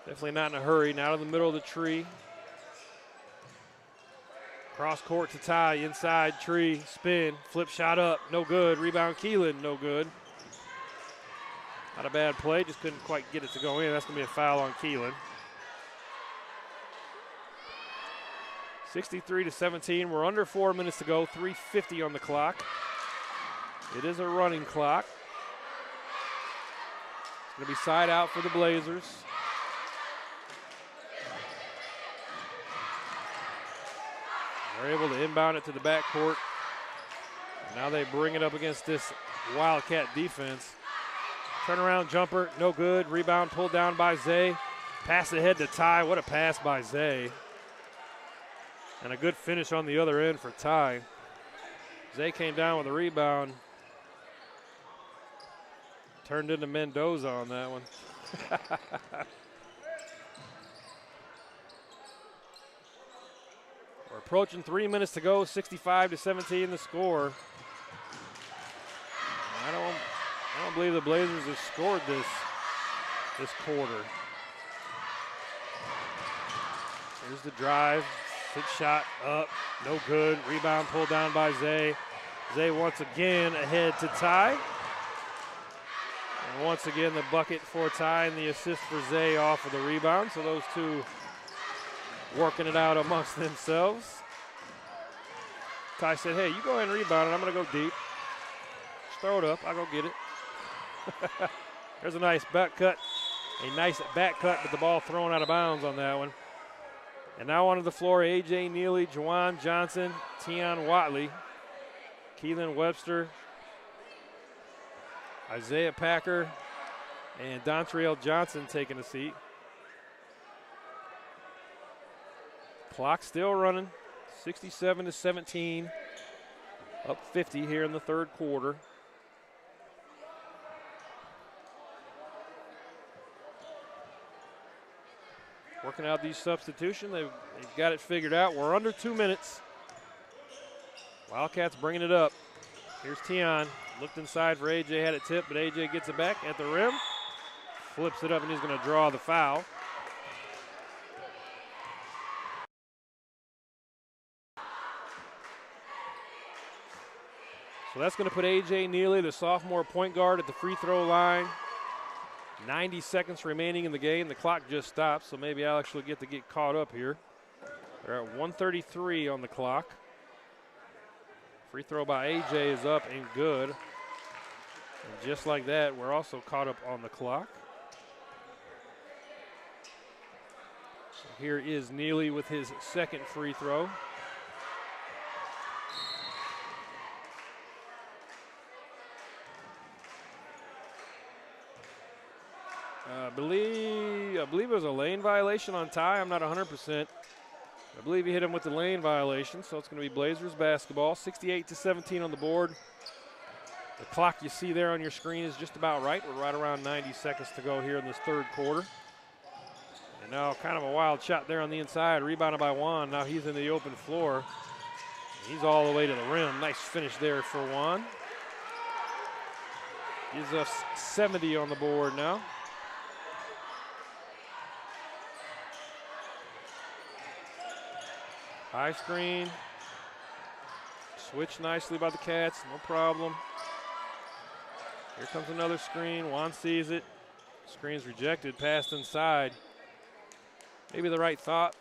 Definitely not in a hurry. Now to the middle of the tree. Cross court to Ty, inside tree, spin, flip shot up, no good. Rebound Keelan, no good. Not a bad play, just couldn't quite get it to go in. That's going to be a foul on Keelan. 63-17. We're under 4 minutes to go. 3:50 on the clock. It is a running clock. It's going to be side out for the Blazers. They're able to inbound it to the backcourt. Now they bring it up against this Wildcat defense. Turnaround jumper, no good. Rebound pulled down by Zay. Pass ahead to Ty. What a pass by Zay. And a good finish on the other end for Ty. Zay came down with a rebound. Turned into Mendoza on that one. We're approaching 3 minutes to go, 65-17 the score. I don't believe the Blazers have scored this quarter. Here's the drive, hit shot up, no good. Rebound pulled down by Zay. Zay once again ahead to Ty. And once again the bucket for Ty and the assist for Zay off of the rebound. So those two working it out amongst themselves. Ty said, hey, you go ahead and rebound it. I'm going to go deep. Just throw it up. I'll go get it. There's a nice back cut. A nice back cut, but the ball thrown out of bounds on that one. And now onto the floor, A.J. Neely, Juwan Johnson, Tion Watley, Keelan Webster, Isaiah Packer, and Dontriel Johnson taking a seat. Clock still running, 67-17, up 50 here in the third quarter. Working out these substitutions, they've got it figured out. We're under 2 minutes. Wildcats bringing it up. Here's Tion, looked inside for AJ, had it tipped, but AJ gets it back at the rim, flips it up, and he's going to draw the foul. So that's going to put A.J. Neely, the sophomore point guard, at the free throw line. 90 seconds remaining in the game. The clock just stopped, so maybe Alex will get caught up here. They're at 1:33 on the clock. Free throw by A.J. is up and good. And just like that, we're also caught up on the clock. So here is Neely with his second free throw. I believe it was a lane violation on Ty. I'm not 100%. I believe he hit him with the lane violation, so it's going to be Blazers basketball. 68-17 on the board. The clock you see there on your screen is just about right. We're right around 90 seconds to go here in this third quarter. And now kind of a wild shot there on the inside, rebounded by Juan. Now he's in the open floor. He's all the way to the rim. Nice finish there for Juan. Gives us 70 on the board now. High screen. Switch nicely by the Cats, no problem. Here comes another screen. Juan sees it. Screen's rejected, passed inside. Maybe the right thought.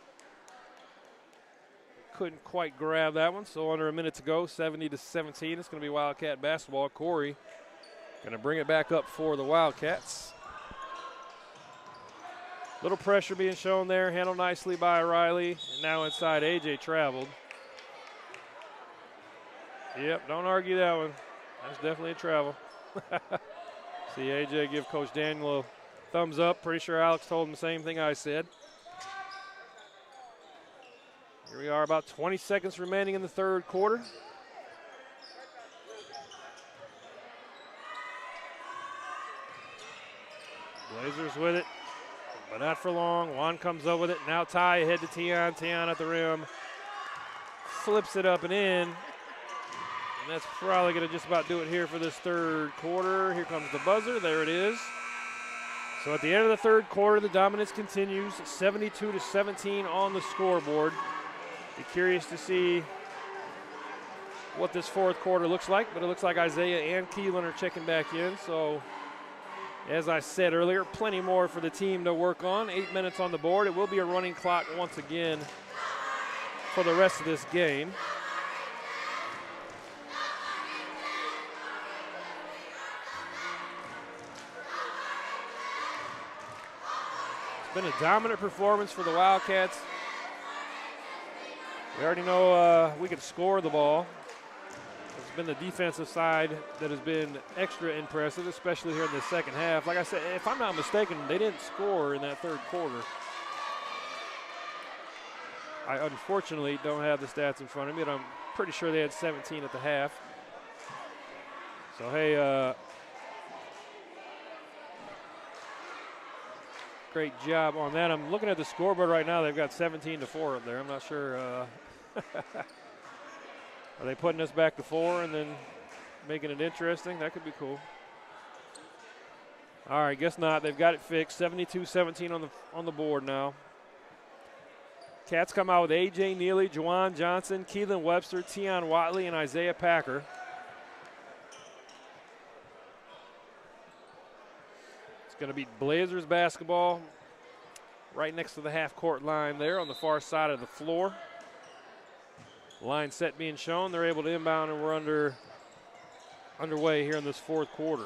Couldn't quite grab that one, so under a minute to go, 70-17. It's going to be Wildcat basketball. Corey going to bring it back up for the Wildcats. Little pressure being shown there, handled nicely by Riley. And now inside, AJ traveled. Yep, don't argue that one. That's definitely a travel. See AJ give Coach Daniel a thumbs up. Pretty sure Alex told him the same thing I said. Here we are, about 20 seconds remaining in the third quarter. Blazers with it, but not for long. Juan comes up with it. Now Ty ahead to Tion. Tion at the rim. Flips it up and in. And that's probably going to just about do it here for this third quarter. Here comes the buzzer. There it is. So at the end of the third quarter, the dominance continues. 72-17 on the scoreboard. Be curious to see what this fourth quarter looks like, but it looks like Isaiah and Keelan are checking back in. So as I said earlier, plenty more for the team to work on. 8 minutes on the board. It will be a running clock once again for the rest of this game. It's been a dominant performance for the Wildcats. We already know we can score the ball. It's been the defensive side that has been extra impressive, especially here in the second half. Like I said, if I'm not mistaken, they didn't score in that third quarter. I unfortunately don't have the stats in front of me, but I'm pretty sure they had 17 at the half. So, hey, great job on that. I'm looking at the scoreboard right now. They've got 17-4 up there. I'm not sure. Are they putting us back to 4 and then making it interesting? That could be cool. All right, guess not. They've got it fixed. 72-17 on the board now. Cats come out with A.J. Neely, Juwan Johnson, Keelan Webster, Tion Watley, and Isaiah Packer. It's going to be Blazers basketball right next to the half-court line there on the far side of the floor. Line set being shown. They're able to inbound, and we're underway here in this fourth quarter.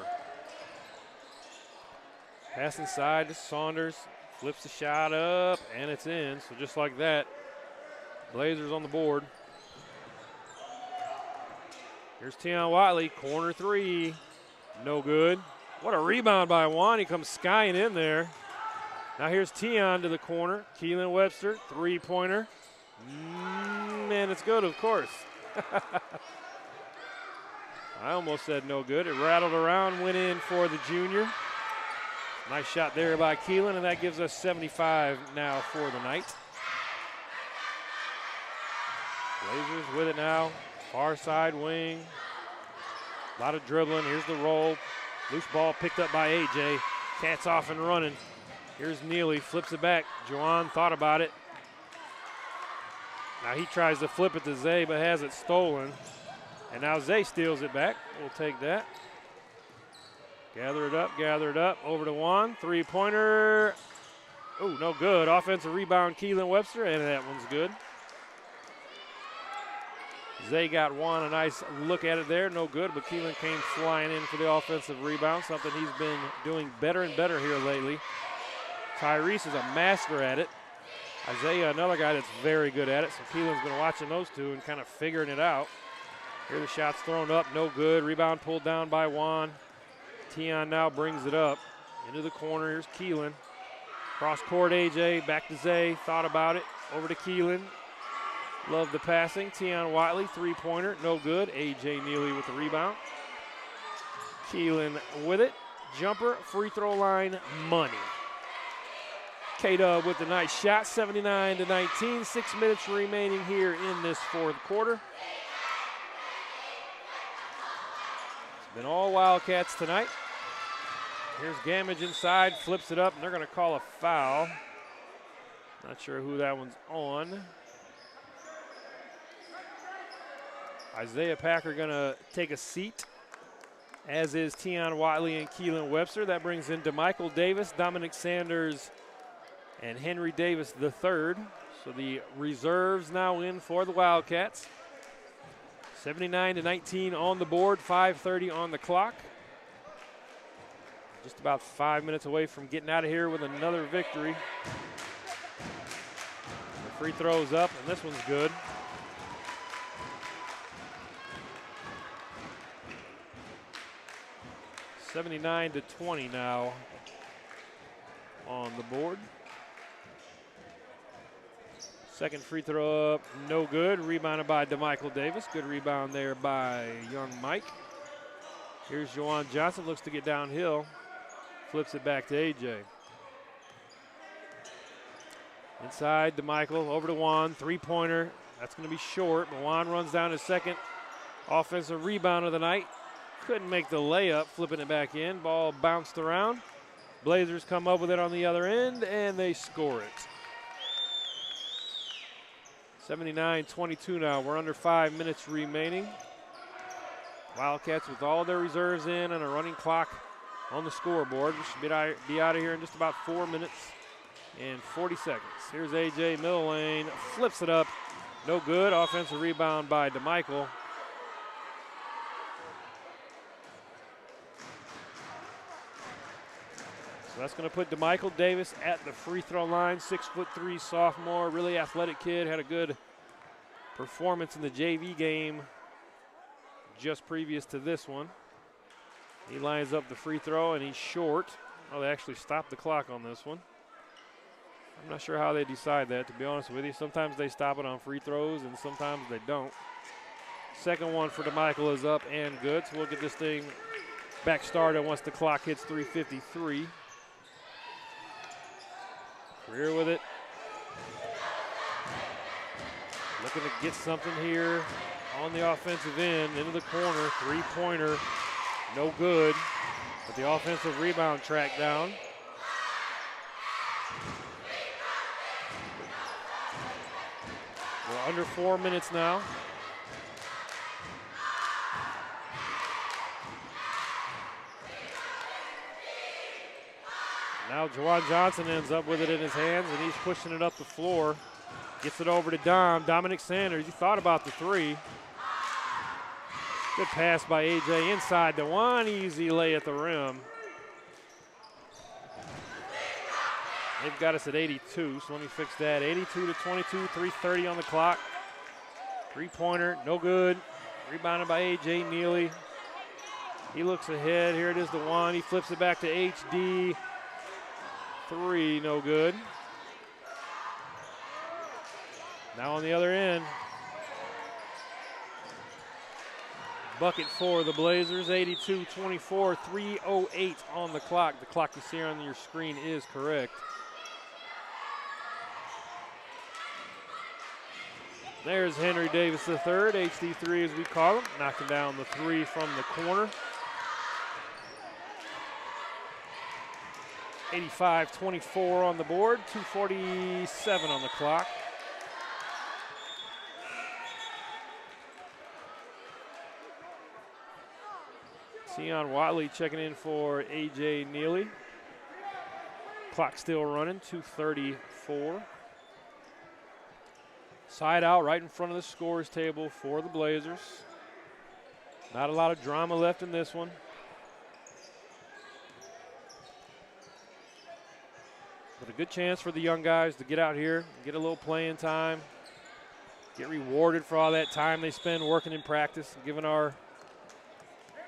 Pass inside to Saunders. Flips the shot up, and it's in. So just like that, Blazers on the board. Here's Tion Watley, corner three. No good. What a rebound by Juan. He comes skying in there. Now here's Tion to the corner. Keelan Webster, three-pointer. And it's good, of course. I almost said no good. It rattled around, went in for the junior. Nice shot there by Keelan, and that gives us 75 now for the night. Blazers with it now. Far side wing. A lot of dribbling. Here's the roll. Loose ball picked up by A.J. Cats off and running. Here's Neely, flips it back. Juwan thought about it. Now he tries to flip it to Zay, but has it stolen. And now Zay steals it back. We'll take that. Gather it up, over to Juan. Three-pointer. Oh, no good. Offensive rebound, Keelan Webster, and that one's good. Zay got Juan a nice look at it there. No good, but Keelan came flying in for the offensive rebound, something he's been doing better and better here lately. Tyrese is a master at it. Isaiah, another guy that's very good at it, so Keelan's been watching those two and kind of figuring it out. Here the shot's thrown up, no good. Rebound pulled down by Juan. Tion now brings it up into the corner. Here's Keelan. Cross court, AJ, back to Zay. Thought about it. Over to Keelan. Love the passing. Tion Watley, three-pointer, no good. AJ Neely with the rebound. Keelan with it. Jumper, free throw line, money. K-Dub with the nice shot, 79-19. 6 minutes remaining here in this fourth quarter. It's been all Wildcats tonight. Here's Gamage inside, flips it up, and they're going to call a foul. Not sure who that one's on. Isaiah Packer going to take a seat, as is Tion Watley and Keelan Webster. That brings in DeMichael Davis, Dominic Sanders, and Henry Davis III. So the reserves now in for the Wildcats. 79-19 on the board, 5:30 on the clock. Just about 5 minutes away from getting out of here with another victory. The free throw's up, and this one's good. $79-20 now on the board. Second free throw up, no good. Rebounded by DeMichael Davis. Good rebound there by young Mike. Here's Juwan Johnson, looks to get downhill. Flips it back to AJ. Inside DeMichael, over to Juan, three-pointer. That's going to be short, but Juan runs down his second offensive rebound of the night. Couldn't make the layup, flipping it back in. Ball bounced around. Blazers come up with it on the other end, and they score it. 79-22 now. We're under 5 minutes remaining. Wildcats with all their reserves in and a running clock on the scoreboard. We should be out of here in just about 4 minutes and 40 seconds. Here's AJ, middle lane, flips it up. No good. Offensive rebound by DeMichael. So that's going to put DeMichael Davis at the free throw line. 6'3" sophomore, really athletic kid. Had a good performance in the JV game just previous to this one. He lines up the free throw and he's short. Oh, they actually stopped the clock on this one. I'm not sure how they decide that, to be honest with you. Sometimes they stop it on free throws and sometimes they don't. Second one for DeMichael is up and good, so we'll get this thing back started once the clock hits 3:53. Career with it. Looking to get something here on the offensive end, into the corner, three-pointer, no good, but the offensive rebound tracked down. We're under 4 minutes now. Now Juwan Johnson ends up with it in his hands, and he's pushing it up the floor. Gets it over to Dominic Sanders. He thought about the three. Good pass by AJ inside the one. Easy lay at the rim. They've got us at 82, so let me fix that. 82-22, 3:30 on the clock. Three-pointer, no good. Rebounded by AJ Neely. He looks ahead. Here it is, the one. He flips it back to HD. Three, no good. Now on the other end. Bucket for the Blazers, 82-24, 3:08 on the clock. The clock you see on your screen is correct. There's Henry Davis III, HD3 as we call him, knocking down the three from the corner. 85-24 on the board, 2:47 on the clock. Tion Watley checking in for AJ Neely. Clock still running, 2:34. Side out right in front of the scorers table for the Blazers. Not a lot of drama left in this one. But a good chance for the young guys to get out here, get a little playing time, get rewarded for all that time they spend working in practice, giving our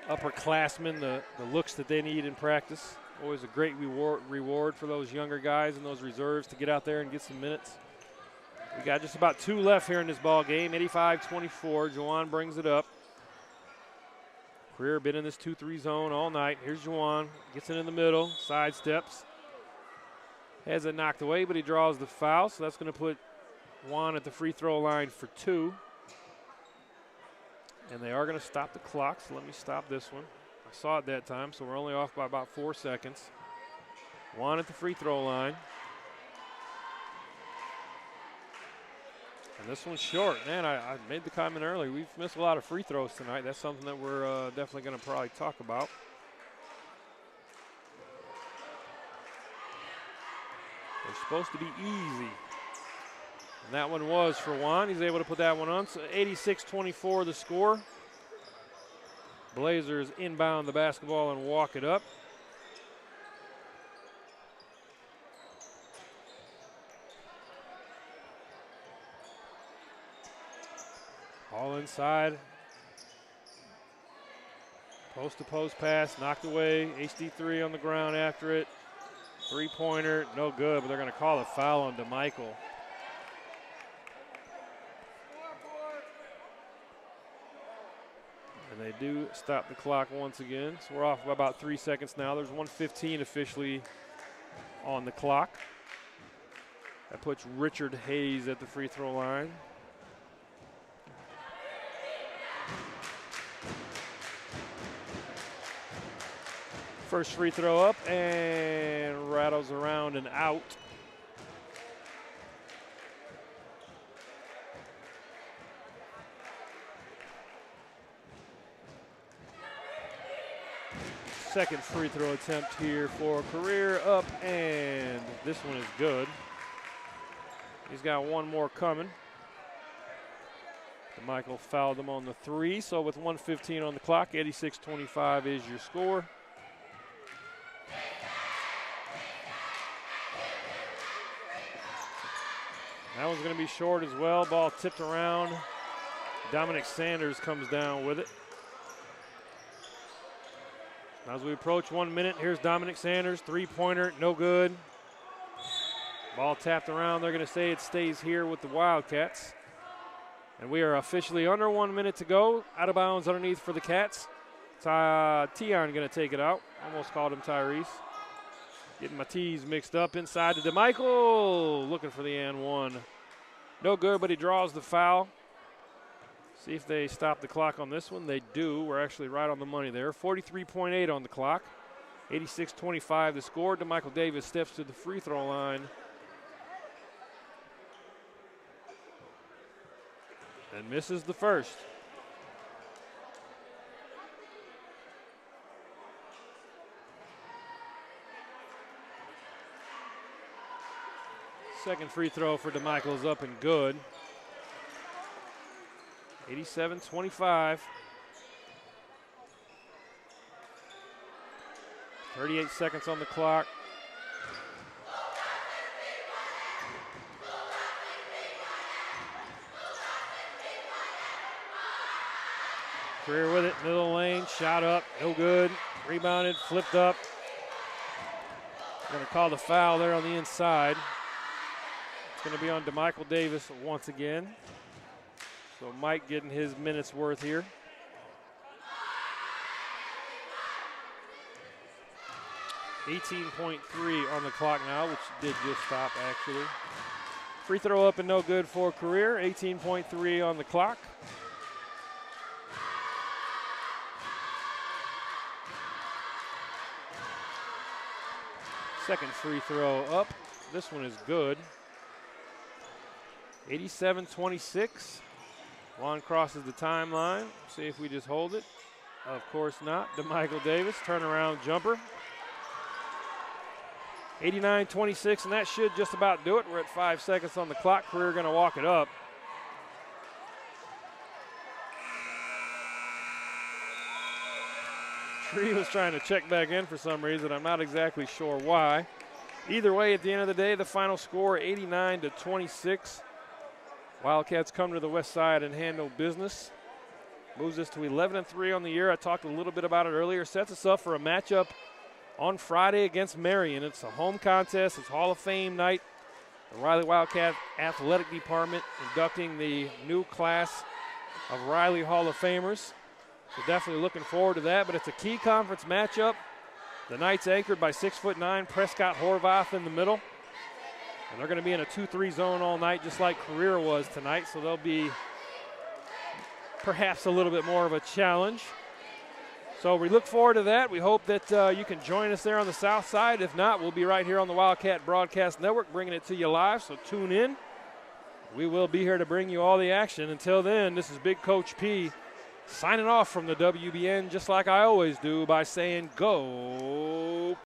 upperclassmen the looks that they need in practice. Always a great reward for those younger guys and those reserves to get out there and get some minutes. We got just about 2 left here in this ball game. 85-24. Juwan brings it up. Career been in this 2-3 zone all night. Here's Juwan, gets it in the middle, sidesteps. Has it knocked away, but he draws the foul, so that's going to put Juan at the free throw line for 2. And they are going to stop the clock, so let me stop this one. I saw it that time, so we're only off by about 4 seconds. Juan at the free throw line. And this one's short. Man, I made the comment earlier. We've missed a lot of free throws tonight. That's something that we're definitely going to probably talk about. They're supposed to be easy. And that one was for Juan. He's able to put that one on. So 86-24 the score. Blazers inbound the basketball and walk it up. All inside. Post-to-post pass, knocked away. HD3 on the ground after it. Three-pointer, no good, but they're going to call a foul on DeMichael. And they do stop the clock once again. So we're off by about 3 seconds now. There's 1:15 officially on the clock. That puts Richard Hayes at the free throw line. First free throw up and rattles around and out. Second free throw attempt here for Career, up, and this one is good. He's got one more coming. DeMichael fouled him on the 3, so with 1:15 on the clock, 86-25 is your score. That one's going to be short as well. Ball tipped around. Dominic Sanders comes down with it. As we approach 1 minute, here's Dominic Sanders, three-pointer, no good. Ball tapped around. They're going to say it stays here with the Wildcats. And we are officially under 1 minute to go. Out of bounds underneath for the Cats. Tion going to take it out. Almost called him Tyrese. Getting my T's mixed up inside to DeMichael. Looking for the and one. No good, but he draws the foul. See if they stop the clock on this one. They do. We're actually right on the money there. 43.8 on the clock. 86-25 the score. DeMichael Davis steps to the free throw line. And misses the first. Second free throw for DeMichael is up and good. 87-25. 38 seconds on the clock. Career with it, middle lane, shot up, no good. Rebounded, flipped up. Going to call the foul there on the inside. It's going to be on DeMichael Davis once again. So Mike getting his minutes worth here. .3 on the clock now, which did just stop actually. Free throw up and no good for Career. 18.3 on the clock. Second free throw up. This one is good. 87-26. Juan crosses the timeline. See if we just hold it. Of course not. DeMichael Davis, turnaround jumper. 89-26, and that should just about do it. We're at 5 seconds on the clock. Career going to walk it up. Tree was trying to check back in for some reason. I'm not exactly sure why. Either way, at the end of the day, the final score 89-26. Wildcats come to the west side and handle business. Moves us to 11-3 on the year. I talked a little bit about it earlier. Sets us up for a matchup on Friday against Marion. It's a home contest. It's Hall of Fame night. The Riley Wildcat Athletic Department inducting the new class of Riley Hall of Famers. So definitely looking forward to that, but it's a key conference matchup. The Knights anchored by 6'9" Prescott Horvath in the middle. And they're going to be in a 2-3 zone all night, just like Career was tonight, so they'll be perhaps a little bit more of a challenge. So we look forward to that. We hope that you can join us there on the south side. If not, we'll be right here on the Wildcat Broadcast Network bringing it to you live, so tune in. We will be here to bring you all the action. Until then, this is Big Coach P signing off from the WBN, just like I always do, by saying go